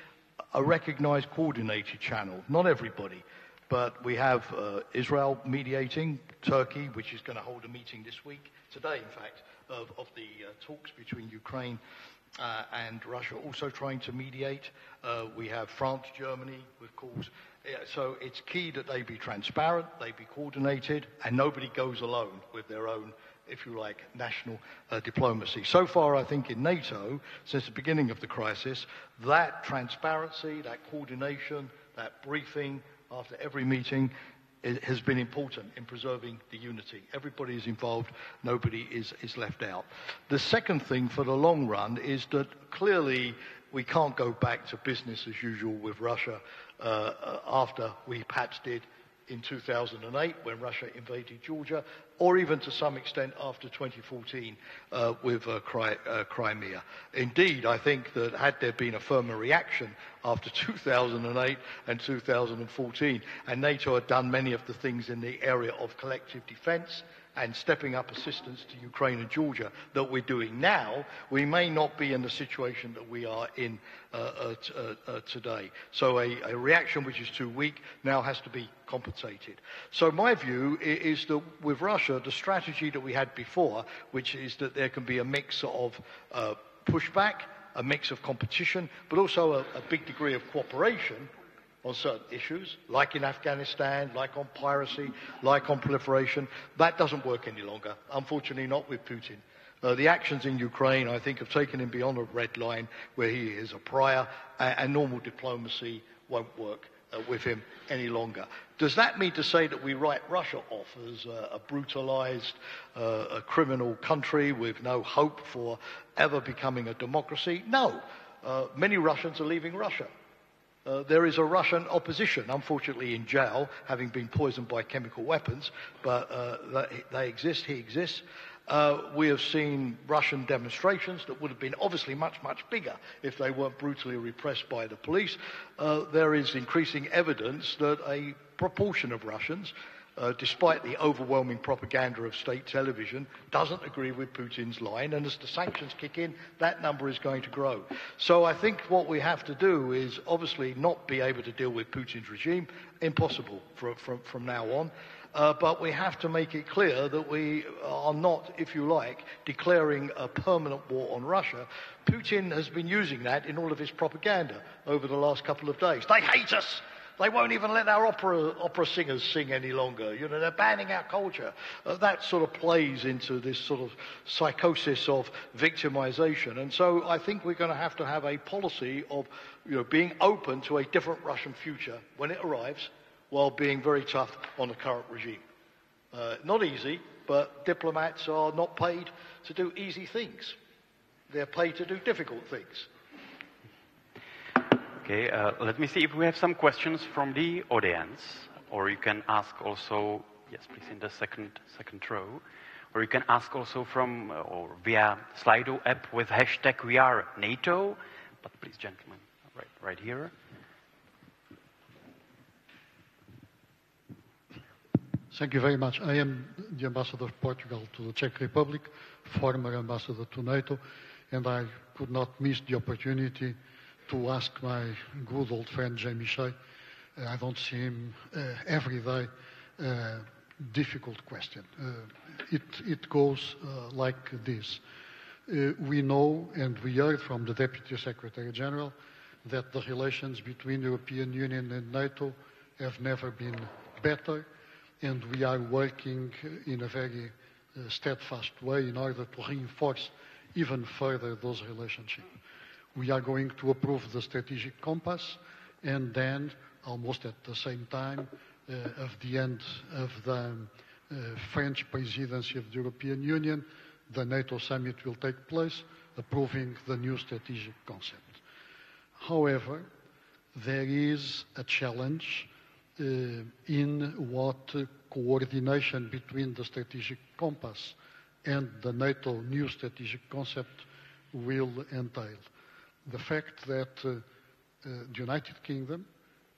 a recognized, coordinated channel. Not everybody, but we have Israel mediating, Turkey, which is going to hold a meeting this week, today in fact, of the talks between Ukraine and Russia, also trying to mediate. We have France, Germany, of course. So it's key that they be transparent, they be coordinated, and nobody goes alone with their own, if you like, national diplomacy. So far, I think in NATO, since the beginning of the crisis, that transparency, that coordination, that briefing after every meeting has been important in preserving the unity. Everybody is involved, nobody is left out. The second thing for the long run is that clearly we can't go back to business as usual with Russia after we perhaps did in 2008 when Russia invaded Georgia, or even to some extent after 2014 with Crimea. Indeed, I think that had there been a firmer reaction after 2008 and 2014, and NATO had done many of the things in the area of collective defense and stepping up assistance to Ukraine and Georgia that we're doing now, we may not be in the situation that we are in today. So a reaction which is too weak now has to be compensated. So my view is that with Russia, the strategy that we had before, which is that there can be a mix of pushback, a mix of competition, but also a big degree of cooperation on certain issues, like in Afghanistan, like on piracy, like on proliferation. That doesn't work any longer, unfortunately not with Putin. The actions in Ukraine, I think, have taken him beyond a red line where he is a pariah, and normal diplomacy won't work with him any longer. Does that mean to say that we write Russia off as a brutalized, a criminal country with no hope for ever becoming a democracy? No. Many Russians are leaving Russia. There is a Russian opposition, unfortunately in jail, having been poisoned by chemical weapons, but they exist, he exists. We have seen Russian demonstrations that would have been obviously much, much bigger if they weren't brutally repressed by the police. There is increasing evidence that a proportion of Russians despite the overwhelming propaganda of state television, doesn't agree with Putin's line, and as the sanctions kick in, that number is going to grow. So I think what we have to do is obviously not be able to deal with Putin's regime, impossible from now on, but we have to make it clear that we are not, if you like, declaring a permanent war on Russia. Putin has been using that in all of his propaganda over the last couple of days. They hate us! They won't even let our opera singers sing any longer. You know, they're banning our culture. That sort of plays into this sort of psychosis of victimization. And so I think we're going to have a policy of, you know, being open to a different Russian future when it arrives, while being very tough on the current regime. Not easy, but diplomats are not paid to do easy things. They're paid to do difficult things. Okay, let me see if we have some questions from the audience, or you can ask also, yes, please, in the second row, or you can ask also from, or via Sli.Do app with hashtag #WeAreNato, but please, gentlemen, right here. Thank you very much. I am the ambassador of Portugal to the Czech Republic, former ambassador to NATO, and I could not miss the opportunity to ask my good old friend Jemie. I don't see him every day. Difficult question. It goes like this. We know, and we heard from the Deputy Secretary General, that the relations between the European Union and NATO have never been better, and we are working in a very steadfast way in order to reinforce even further those relationships. We are going to approve the strategic compass, and then, almost at the same time, of the end of the French presidency of the European Union, the NATO summit will take place, approving the new strategic concept. However, there is a challenge in what coordination between the strategic compass and the NATO new strategic concept will entail. The fact that the United Kingdom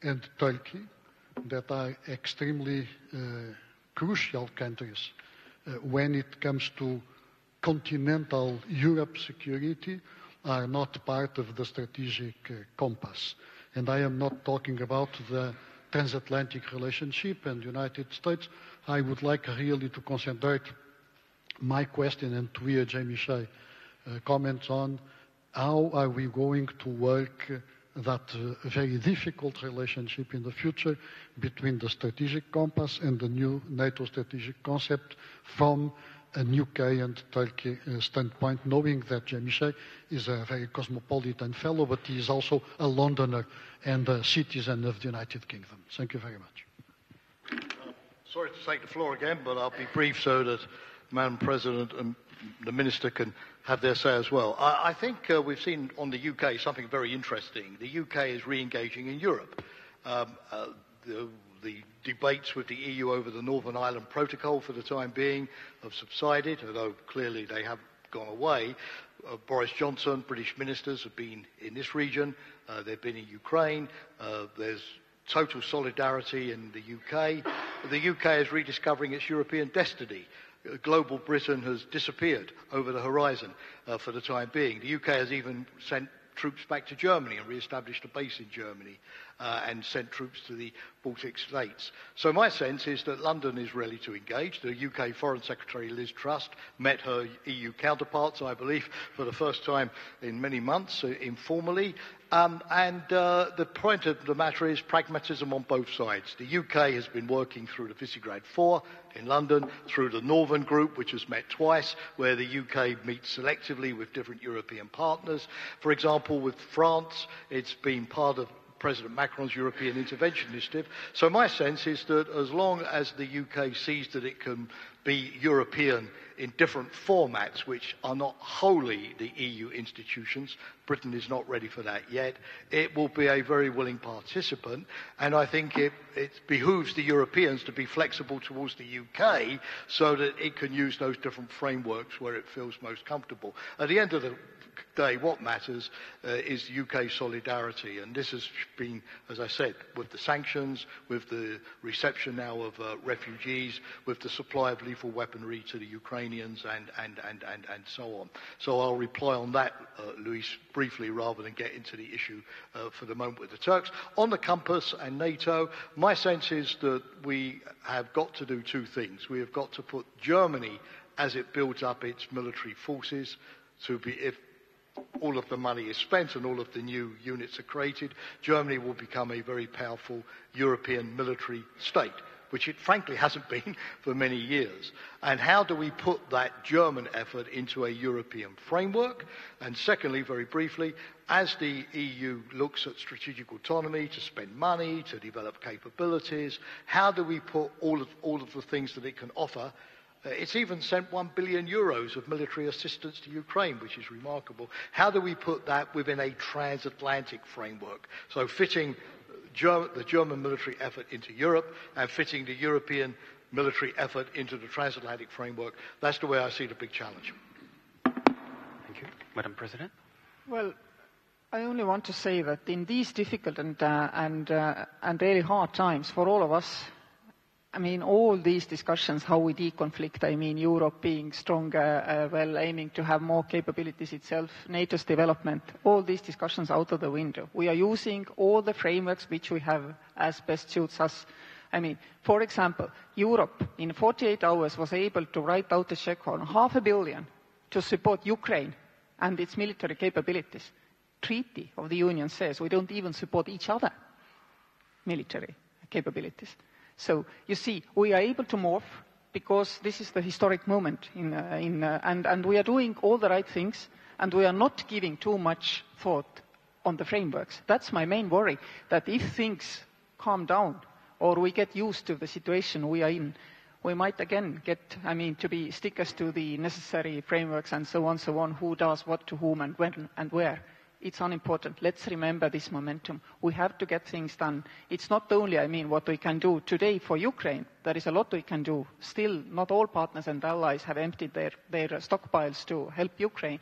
and Turkey, that are extremely crucial countries when it comes to continental Europe security, are not part of the strategic compass. And I am not talking about the transatlantic relationship and the United States. I would like really to concentrate my question and to hear Jemie comments on how are we going to work that very difficult relationship in the future between the strategic compass and the new NATO strategic concept from a UK and Turkey standpoint, knowing that Jemie is a very cosmopolitan fellow, but he is also a Londoner and a citizen of the United Kingdom. Thank you very much. Sorry to take the floor again, but I'll be brief so that Madam President and the Minister can have their say as well. I think we've seen on the UK something very interesting. The UK is re-engaging in Europe. The debates with the EU over the Northern Ireland Protocol for the time being have subsided, although clearly they have gone away. Boris Johnson, British ministers have been in this region. They've been in Ukraine. There's total solidarity in the UK. The UK is rediscovering its European destiny. Global Britain has disappeared over the horizon for the time being. The UK has even sent troops back to Germany and re-established a base in Germany and sent troops to the Baltic states. So my sense is that London is ready to engage. The UK Foreign Secretary Liz Truss met her EU counterparts, I believe, for the first time in many months, informally. The point of the matter is pragmatism on both sides. The UK has been working through the Visegrad 4 in London, through the Northern Group, which has met twice, where the UK meets selectively with different European partners. For example, with France, it's been part of President Macron's European Intervention Initiative. So my sense is that as long as the UK sees that it can be European in different formats, which are not wholly the EU institutions. Britain is not ready for that yet. It will be a very willing participant, and I think it behooves the Europeans to be flexible towards the UK so that it can use those different frameworks where it feels most comfortable. At the end of the day, what matters is UK solidarity, and this has been, as I said, with the sanctions, with the reception now of refugees, with the supply of lethal weaponry to the Ukrainians, and so on. So I'll reply on that, Luis, briefly, rather than get into the issue for the moment with the Turks. On the compass and NATO, my sense is that we have got to do two things. We have got to put Germany, as it builds up its military forces, to be, if all of the money is spent and all of the new units are created, Germany will become a very powerful European military state, which it frankly hasn't been for many years. And how do we put that German effort into a European framework? And secondly, very briefly, as the EU looks at strategic autonomy, to spend money, to develop capabilities, how do we put all of the things that it can offer? It's even sent €1 billion of military assistance to Ukraine, which is remarkable. How do we put that within a transatlantic framework? So fitting the German military effort into Europe and fitting the European military effort into the transatlantic framework. That's the way I see the big challenge. Thank you. Madam President? Well, I only want to say that in these difficult and really hard times for all of us, I mean, all these discussions, how we deconflict, I mean, Europe being stronger, aiming to have more capabilities itself, NATO's development, all these discussions out of the window. We are using all the frameworks which we have as best suits us. I mean, for example, Europe in 48 hours was able to write out a check on €500 million to support Ukraine and its military capabilities. Treaty of the Union says we don't even support each other military capabilities. So, you see, we are able to morph because this is the historic moment and we are doing all the right things and we are not giving too much thought on the frameworks. That's my main worry, that if things calm down or we get used to the situation we are in, we might again get, I mean, to be stickers to the necessary frameworks and so on, who does what to whom and when and where. It's unimportant. Let's remember this momentum. We have to get things done. It's not only, I mean, what we can do today for Ukraine. There is a lot we can do. Still, not all partners and allies have emptied their stockpiles to help Ukraine.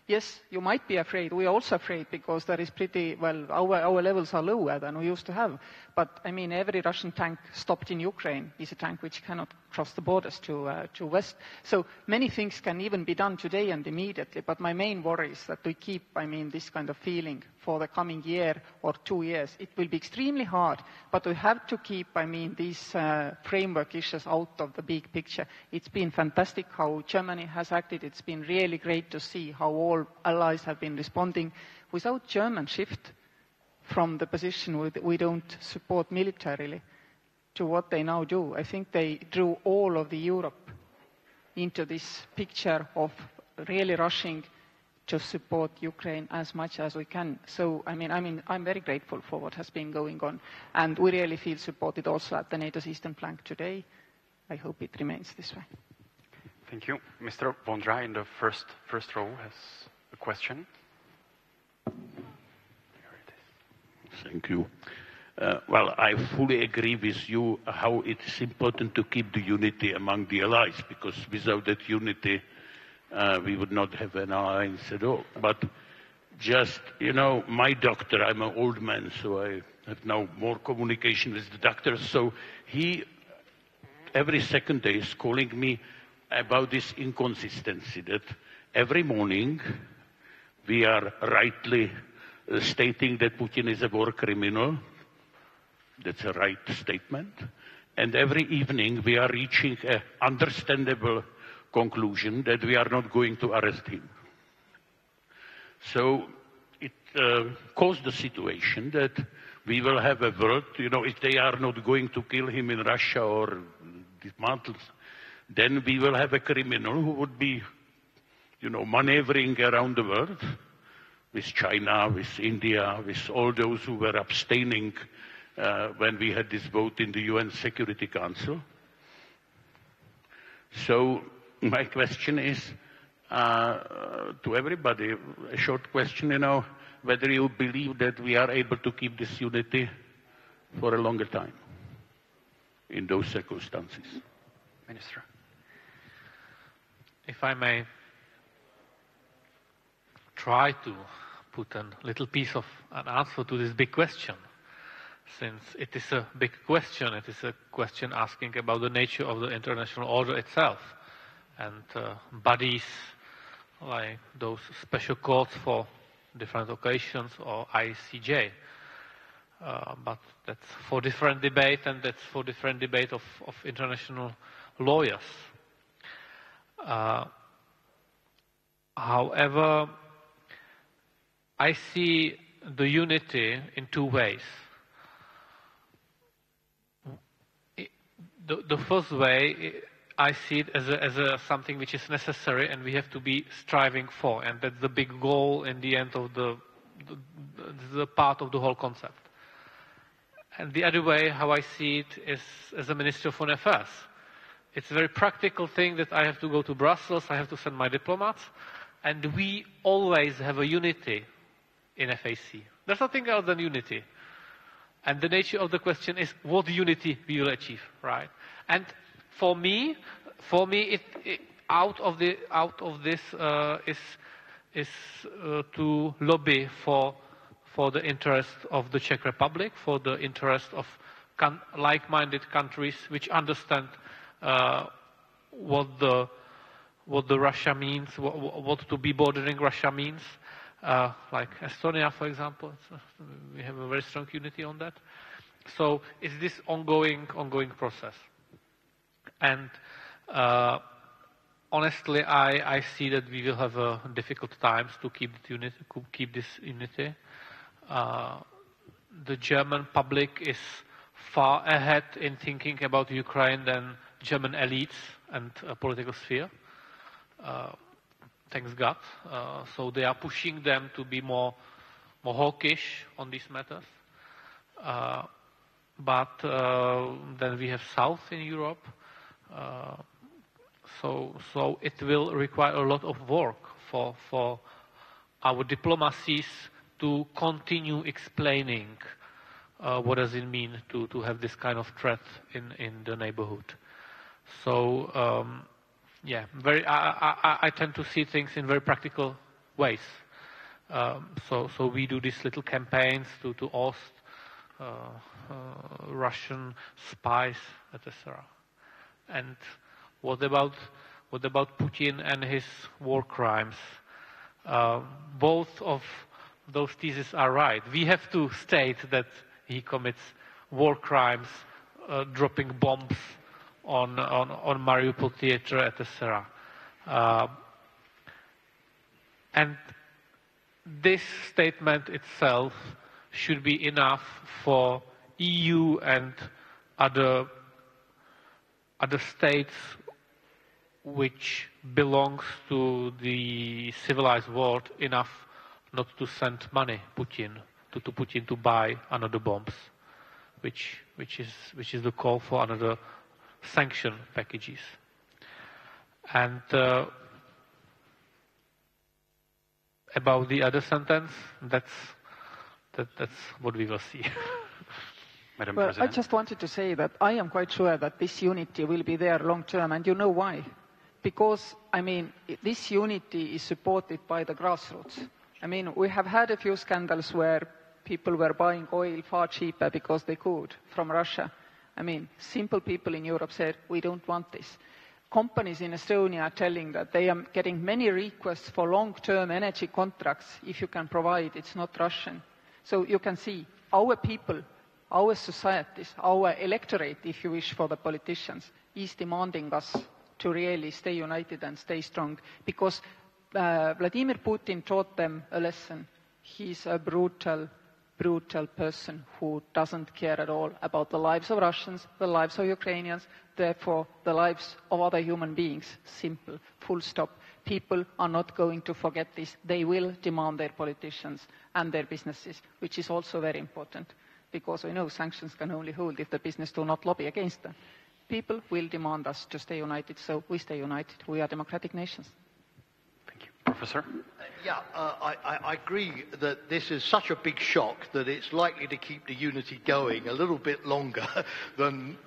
Yes, you might be afraid. We are also afraid because there is pretty, well, our levels are lower than we used to have. But, I mean, every Russian tank stopped in Ukraine is a tank which cannot cross the borders to West. So many things can even be done today and immediately. But my main worry is that we keep, I mean, this kind of feeling for the coming year or 2 years. It will be extremely hard, but we have to keep, I mean, these framework issues out of the big picture. It's been fantastic how Germany has acted. It's been really great to see how all allies have been responding. Without German shift from the position we don't support militarily to what they now do, I think they drew all of the Europe into this picture of really rushing to support Ukraine as much as we can. So, I mean, I'm very grateful for what has been going on, and we really feel supported also at the NATO's eastern flank today. I hope it remains this way. Thank you. Mr. Vondra in the first row has a question. Thank you. Well, I fully agree with you how it is important to keep the unity among the allies, because without that unity, we would not have an alliance at all. But just, you know, my doctor, I'm an old man, so I have now more communication with the doctor. So he, every second day, is calling me about this inconsistency, that every morning we are rightly stating that Putin is a war criminal. That's a right statement. And every evening we are reaching an understandable conclusion that we are not going to arrest him. So it caused the situation that we will have a world, you know, if they are not going to kill him in Russia or dismantle, then we will have a criminal who would be, you know, maneuvering around the world with China, with India, with all those who were abstaining when we had this vote in the UN Security Council. So my question is to everybody, a short question, whether you believe that we are able to keep this unity for a longer time in those circumstances. Minister. If I may try to put a little piece of an answer to this big question, since it is a big question, it is a question asking about the nature of the international order itself, and bodies like those special courts for different occasions or ICJ. But that's for different debate, and that's for different debate of international lawyers. However, I see the unity in two ways. The first way, I see it as something which is necessary and we have to be striving for, and that's the big goal in the end of the part of the whole concept. And the other way, how I see it, is as a Minister of Foreign Affairs. It's a very practical thing that I have to go to Brussels, I have to send my diplomats, and we always have a unity in FAC. There's nothing else than unity. And the nature of the question is what unity we will achieve, right? And for me, out of this is to lobby for the interest of the Czech Republic, for the interest of like-minded countries which understand what the Russia means, what to be bordering Russia means, like Estonia, for example. We have a very strong unity on that. So it's this ongoing process. And honestly, I see that we will have difficult times to keep this unity. The German public is far ahead in thinking about Ukraine than German elites and political sphere. Thanks God. So they are pushing them to be more hawkish on these matters. But then we have South in Europe. So it will require a lot of work for our diplomacies to continue explaining what does it mean to have this kind of threat in the neighborhood. So yeah, I tend to see things in very practical ways. So we do these little campaigns to oust Russian spies, etc. And what about Putin and his war crimes? Both of those theses are right. We have to state that he commits war crimes, dropping bombs on Mariupol theater, etc. And this statement itself should be enough for EU and other states which belongs to the civilized world enough not to send money to Putin to buy another bombs, which is the call for another sanction packages. And about the other sentence, that's what we will see. Madam Well, President. I just wanted to say that I am quite sure that this unity will be there long term, and you know why? Because, I mean, this unity is supported by the grassroots. I mean, we have had a few scandals where people were buying oil far cheaper because they could from Russia. I mean, simple people in Europe said, we don't want this. Companies in Estonia are telling that they are getting many requests for long-term energy contracts if you can provide, it's not Russian. So you can see our people, our societies, our electorate, if you wish, for the politicians, is demanding us to really stay united and stay strong. Because Vladimir Putin taught them a lesson. He's a brutal person who doesn't care at all about the lives of Russians, the lives of Ukrainians, therefore the lives of other human beings. Simple, full stop. People are not going to forget this. They will demand their politicians and their businesses, which is also very important, because we know sanctions can only hold if the business do not lobby against them. People will demand us to stay united, so we stay united. We are democratic nations. Thank you. Professor? I agree that this is such a big shock that it's likely to keep the unity going a little bit longer than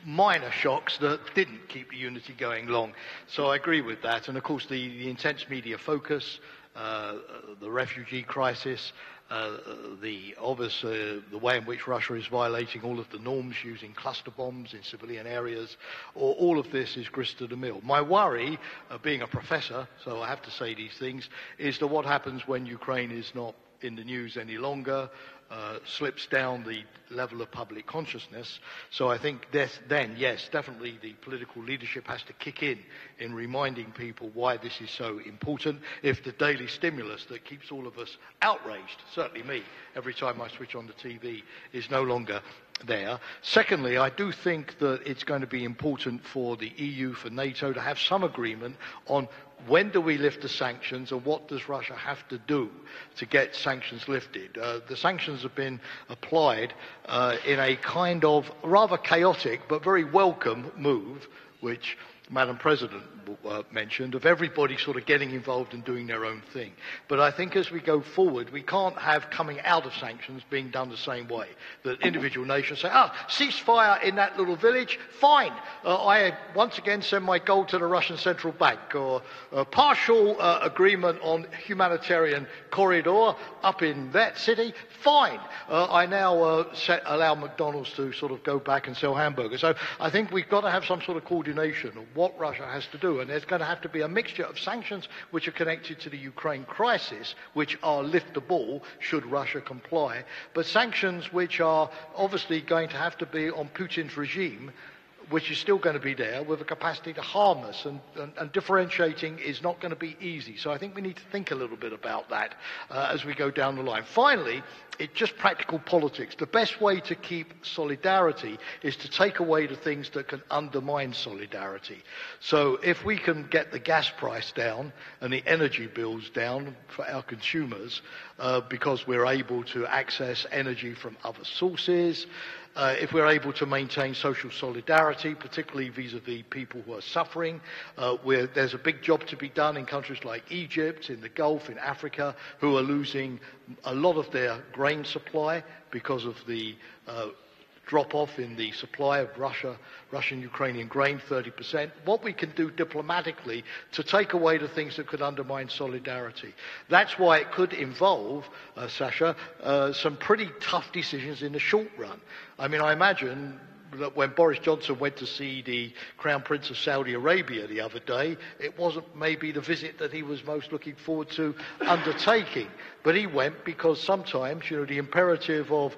minor shocks that didn't keep the unity going long. So I agree with that. And of course, the intense media focus, the refugee crisis, the way in which Russia is violating all of the norms, using cluster bombs in civilian areas, all of this is grist to the mill. My worry, being a professor, so I have to say these things, is that what happens when Ukraine is not in the news any longer, slips down the level of public consciousness. So I think then, yes, definitely the political leadership has to kick in reminding people why this is so important. If the daily stimulus that keeps all of us outraged, certainly me, every time I switch on the TV, is no longer there. Secondly, I do think that it's going to be important for the EU, for NATO, to have some agreement on when do we lift the sanctions and what does Russia have to do to get sanctions lifted. The sanctions have been applied in a kind of rather chaotic but very welcome move, which Madam President mentioned, of everybody sort of getting involved and doing their own thing. But I think as we go forward, we can't have coming out of sanctions being done the same way. That individual nations say, ceasefire in that little village, fine. I once again send my gold to the Russian Central Bank. Or a partial agreement on humanitarian corridor up in that city, fine. I now allow McDonald's to sort of go back and sell hamburgers. So I think we've got to have some sort of coordination of what Russia has to do. And there's going to have to be a mixture of sanctions which are connected to the Ukraine crisis, which are liftable should Russia comply, but sanctions which are obviously going to have to be on Putin's regime, which is still going to be there with a capacity to harm us, and differentiating is not going to be easy. So I think we need to think a little bit about that as we go down the line. Finally, it's just practical politics. The best way to keep solidarity is to take away the things that can undermine solidarity. So if we can get the gas price down and the energy bills down for our consumers because we're able to access energy from other sources, if we're able to maintain social solidarity, particularly vis-à-vis people who are suffering, where there's a big job to be done in countries like Egypt, in the Gulf, in Africa, who are losing a lot of their grain supply because of the drop-off in the supply of Russian-Ukrainian grain, 30%. What we can do diplomatically to take away the things that could undermine solidarity. That's why it could involve, Sasha, some pretty tough decisions in the short run. I mean, I imagine that when Boris Johnson went to see the Crown Prince of Saudi Arabia the other day, it wasn't maybe the visit that he was most looking forward to undertaking. But he went because sometimes, the imperative of,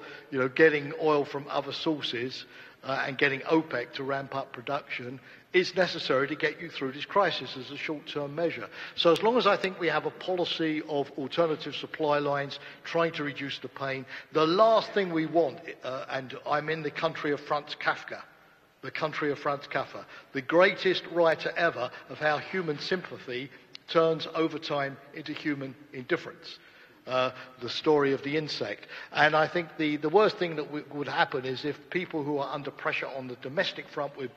getting oil from other sources and getting OPEC to ramp up production is necessary to get you through this crisis as a short-term measure. So as long as I think we have a policy of alternative supply lines trying to reduce the pain, the last thing we want, and I'm in the country of Franz Kafka, the greatest writer ever of how human sympathy turns over time into human indifference. The story of the insect. And I think the worst thing that would happen is if people who are under pressure on the domestic front with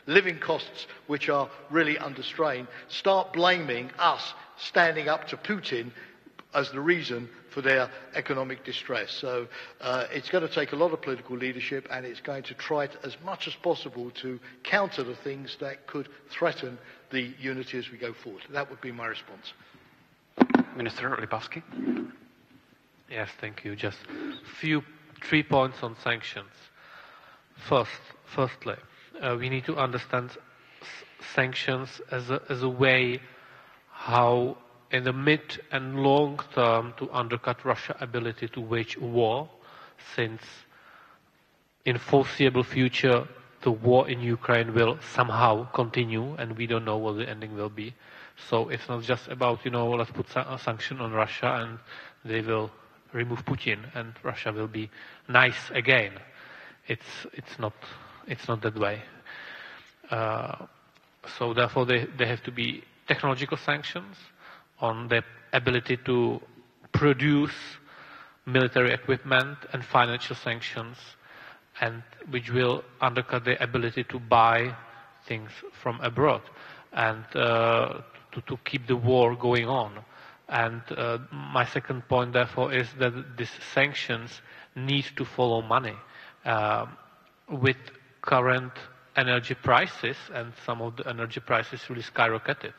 living costs which are really under strain start blaming us standing up to Putin as the reason for their economic distress. So it's going to take a lot of political leadership, and it's going to try as much as possible to counter the things that could threaten the unity as we go forward. That would be my response. Minister Lipavský. Yes, thank you. Just 3 points on sanctions. Firstly, we need to understand sanctions as a way how, in the mid and long term, to undercut Russia's ability to wage war, since in foreseeable future the war in Ukraine will somehow continue, and we don't know what the ending will be. So it's not just about, let's put a sanction on Russia and they will remove Putin and Russia will be nice again. It's not that way. So therefore there have to be technological sanctions on the ability to produce military equipment, and financial sanctions and which will undercut their ability to buy things from abroad and to keep the war going on. And my second point, therefore, is that these sanctions need to follow money. With current energy prices, and some of the energy prices really skyrocketed,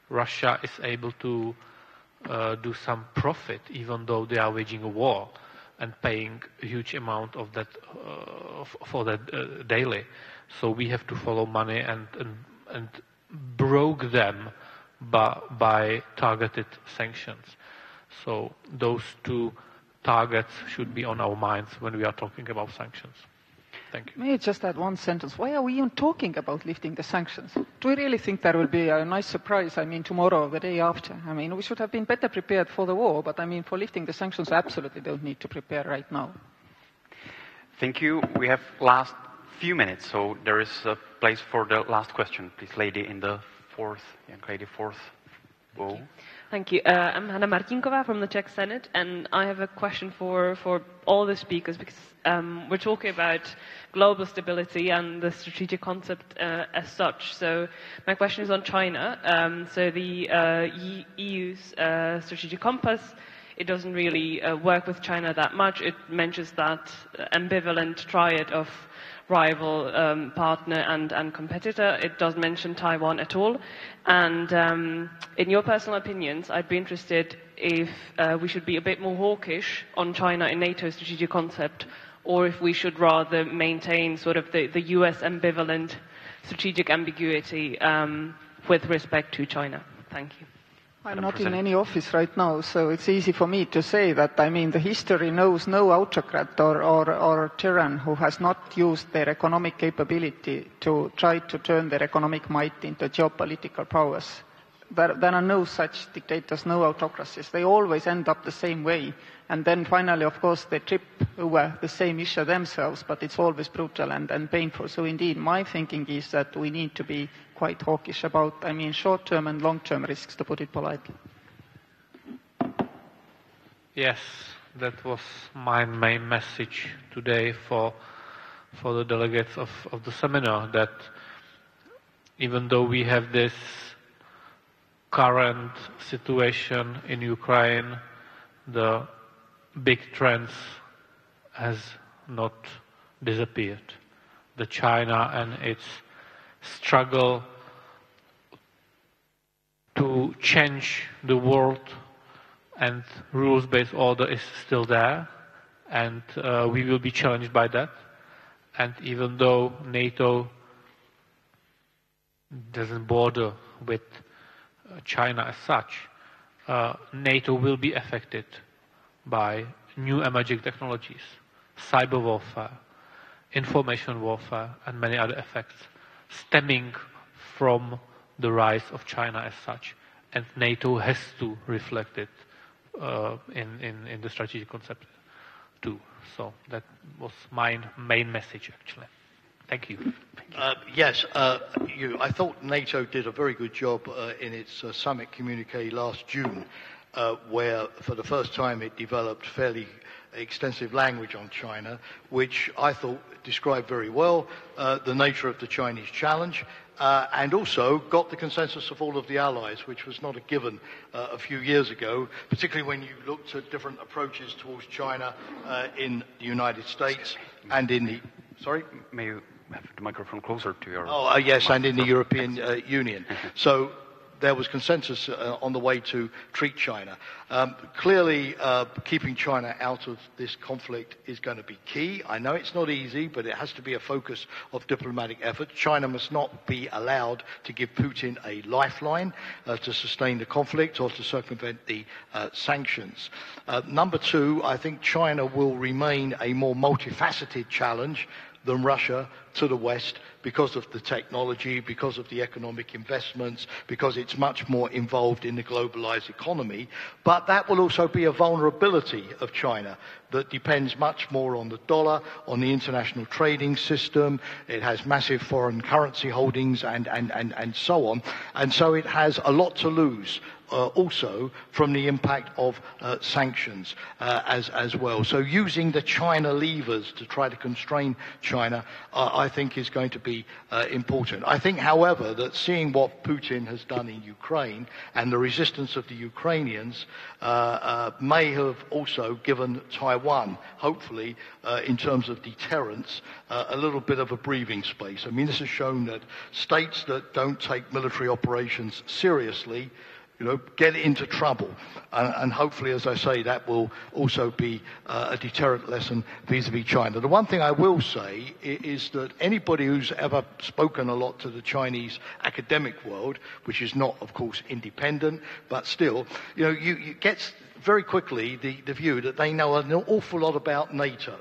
Russia is able to do some profit, even though they are waging a war and paying a huge amount of that for that daily. So we have to follow money and broke them by targeted sanctions. So those two targets should be on our minds when we are talking about sanctions. Thank you. May I just add one sentence? Why are we even talking about lifting the sanctions? Do we really think there will be a nice surprise, tomorrow or the day after? We should have been better prepared for the war, but for lifting the sanctions, absolutely don't need to prepare right now. Thank you. We have last few minutes, so there is a place for the last question. Please, lady in the fourth, young lady fourth row. Thank you. I'm Hanna Martinkova from the Czech Senate, and I have a question for all the speakers, because we're talking about global stability and the strategic concept as such. So my question is on China. So the EU's strategic compass, it doesn't really work with China that much. It mentions that ambivalent triad of rival, partner and competitor. It doesn't mention Taiwan at all. And in your personal opinions, I'd be interested if we should be a bit more hawkish on China in NATO's strategic concept, or if we should rather maintain sort of the US ambivalent strategic ambiguity with respect to China. Thank you. I'm not in any office right now, so it's easy for me to say that, the history knows no autocrat or tyrann who has not used their economic capability to try to turn their economic might into geopolitical prowess. There are no such dictators, no autocracies. They always end up the same way. And then finally, of course, they trip over the same issue themselves, but it's always brutal and painful. So indeed, my thinking is that we need to be quite hawkish about, short-term and long-term risks, to put it politely. Yes, that was my main message today for the delegates of the seminar, that even though we have this current situation in Ukraine, the big trends has not disappeared. The China and its struggle to change the world and rules-based order is still there, and we will be challenged by that. And even though NATO doesn't border with China as such, NATO will be affected by new emerging technologies, cyber warfare, information warfare, and many other effects stemming from the rise of China as such. And NATO has to reflect it in the strategic concept too. So that was my main message, actually. Thank you. Yes, I thought NATO did a very good job in its summit communique last June, where for the first time it developed fairly extensive language on China, which I thought described very well the nature of the Chinese challenge, and also got the consensus of all of the allies, which was not a given a few years ago, particularly when you looked at different approaches towards China in the United States and in the... Sorry? May you have the microphone closer to your... Oh, yes, and in the European Union. So there was consensus on the way to treat China. Clearly, keeping China out of this conflict is going to be key. I know it's not easy, but it has to be a focus of diplomatic effort. China must not be allowed to give Putin a lifeline to sustain the conflict or to circumvent the sanctions. Number two, I think China will remain a more multifaceted challenge than Russia to the West because of the technology, because of the economic investments, because it's much more involved in the globalized economy. But that will also be a vulnerability of China that depends much more on the dollar, on the international trading system. It has massive foreign currency holdings and so on. And so it has a lot to lose also from the impact of sanctions as well. So using the China levers to try to constrain China, I think is going to be important. I think, however, that seeing what Putin has done in Ukraine and the resistance of the Ukrainians may have also given Taiwan, hopefully, in terms of deterrence, a little bit of a breathing space. I mean, this has shown that states that don't take military operations seriously, get into trouble. And hopefully, as I say, that will also be a deterrent lesson vis-à-vis China. The one thing I will say is that anybody who's ever spoken a lot to the Chinese academic world, which is not, of course, independent, but still, you get very quickly the view that they know an awful lot about NATO.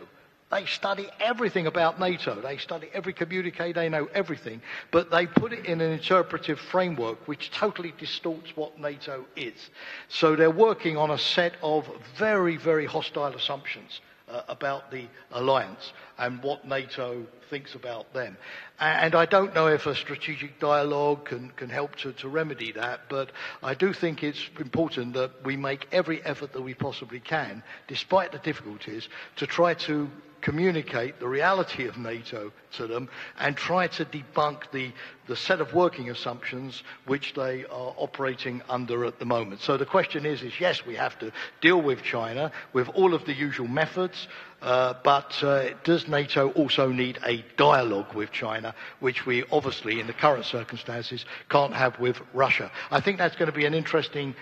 They study everything about NATO. They study every communique. They know everything. But they put it in an interpretive framework which totally distorts what NATO is. So they're working on a set of very, very hostile assumptions about the alliance and what NATO thinks about them. And I don't know if a strategic dialogue can help to remedy that, but I do think it's important that we make every effort that we possibly can, despite the difficulties, to try to communicate the reality of NATO to them and try to debunk the set of working assumptions which they are operating under at the moment. So the question is yes, we have to deal with China with all of the usual methods, but does NATO also need a dialogue with China, which we obviously, in the current circumstances, can't have with Russia? I think that's going to be an interesting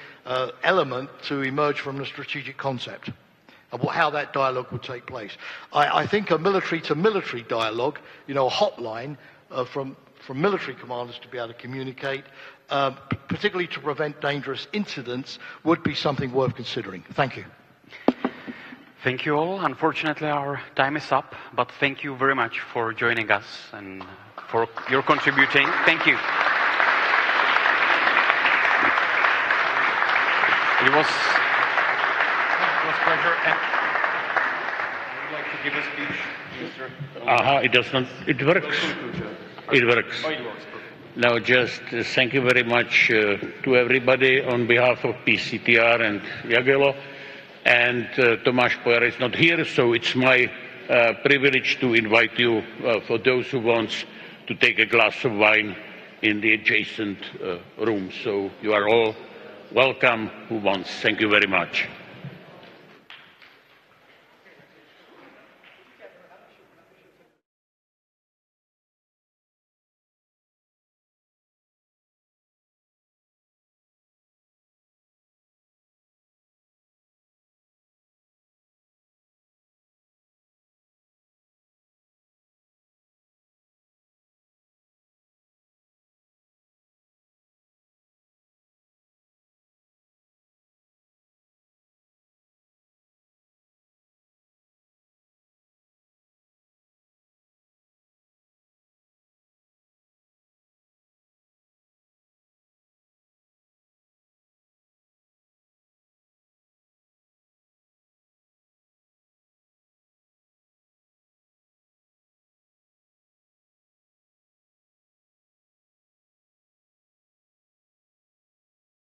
element to emerge from the strategic concept of how that dialogue would take place. I think a military-to-military dialogue, a hotline from military commanders to be able to communicate, particularly to prevent dangerous incidents, would be something worth considering. Thank you. Thank you all. Unfortunately, our time is up, but thank you very much for joining us and for your contributing. Thank you. It was a pleasure. And would you like to give a speech, Mr. It does not. It works. It works. Oh, it works. Now, just thank you very much to everybody on behalf of PCTR and Jagelo. And Tomáš Pojar is not here, so it's my privilege to invite you, for those who want, to take a glass of wine in the adjacent room. So you are all welcome who wants. Thank you very much.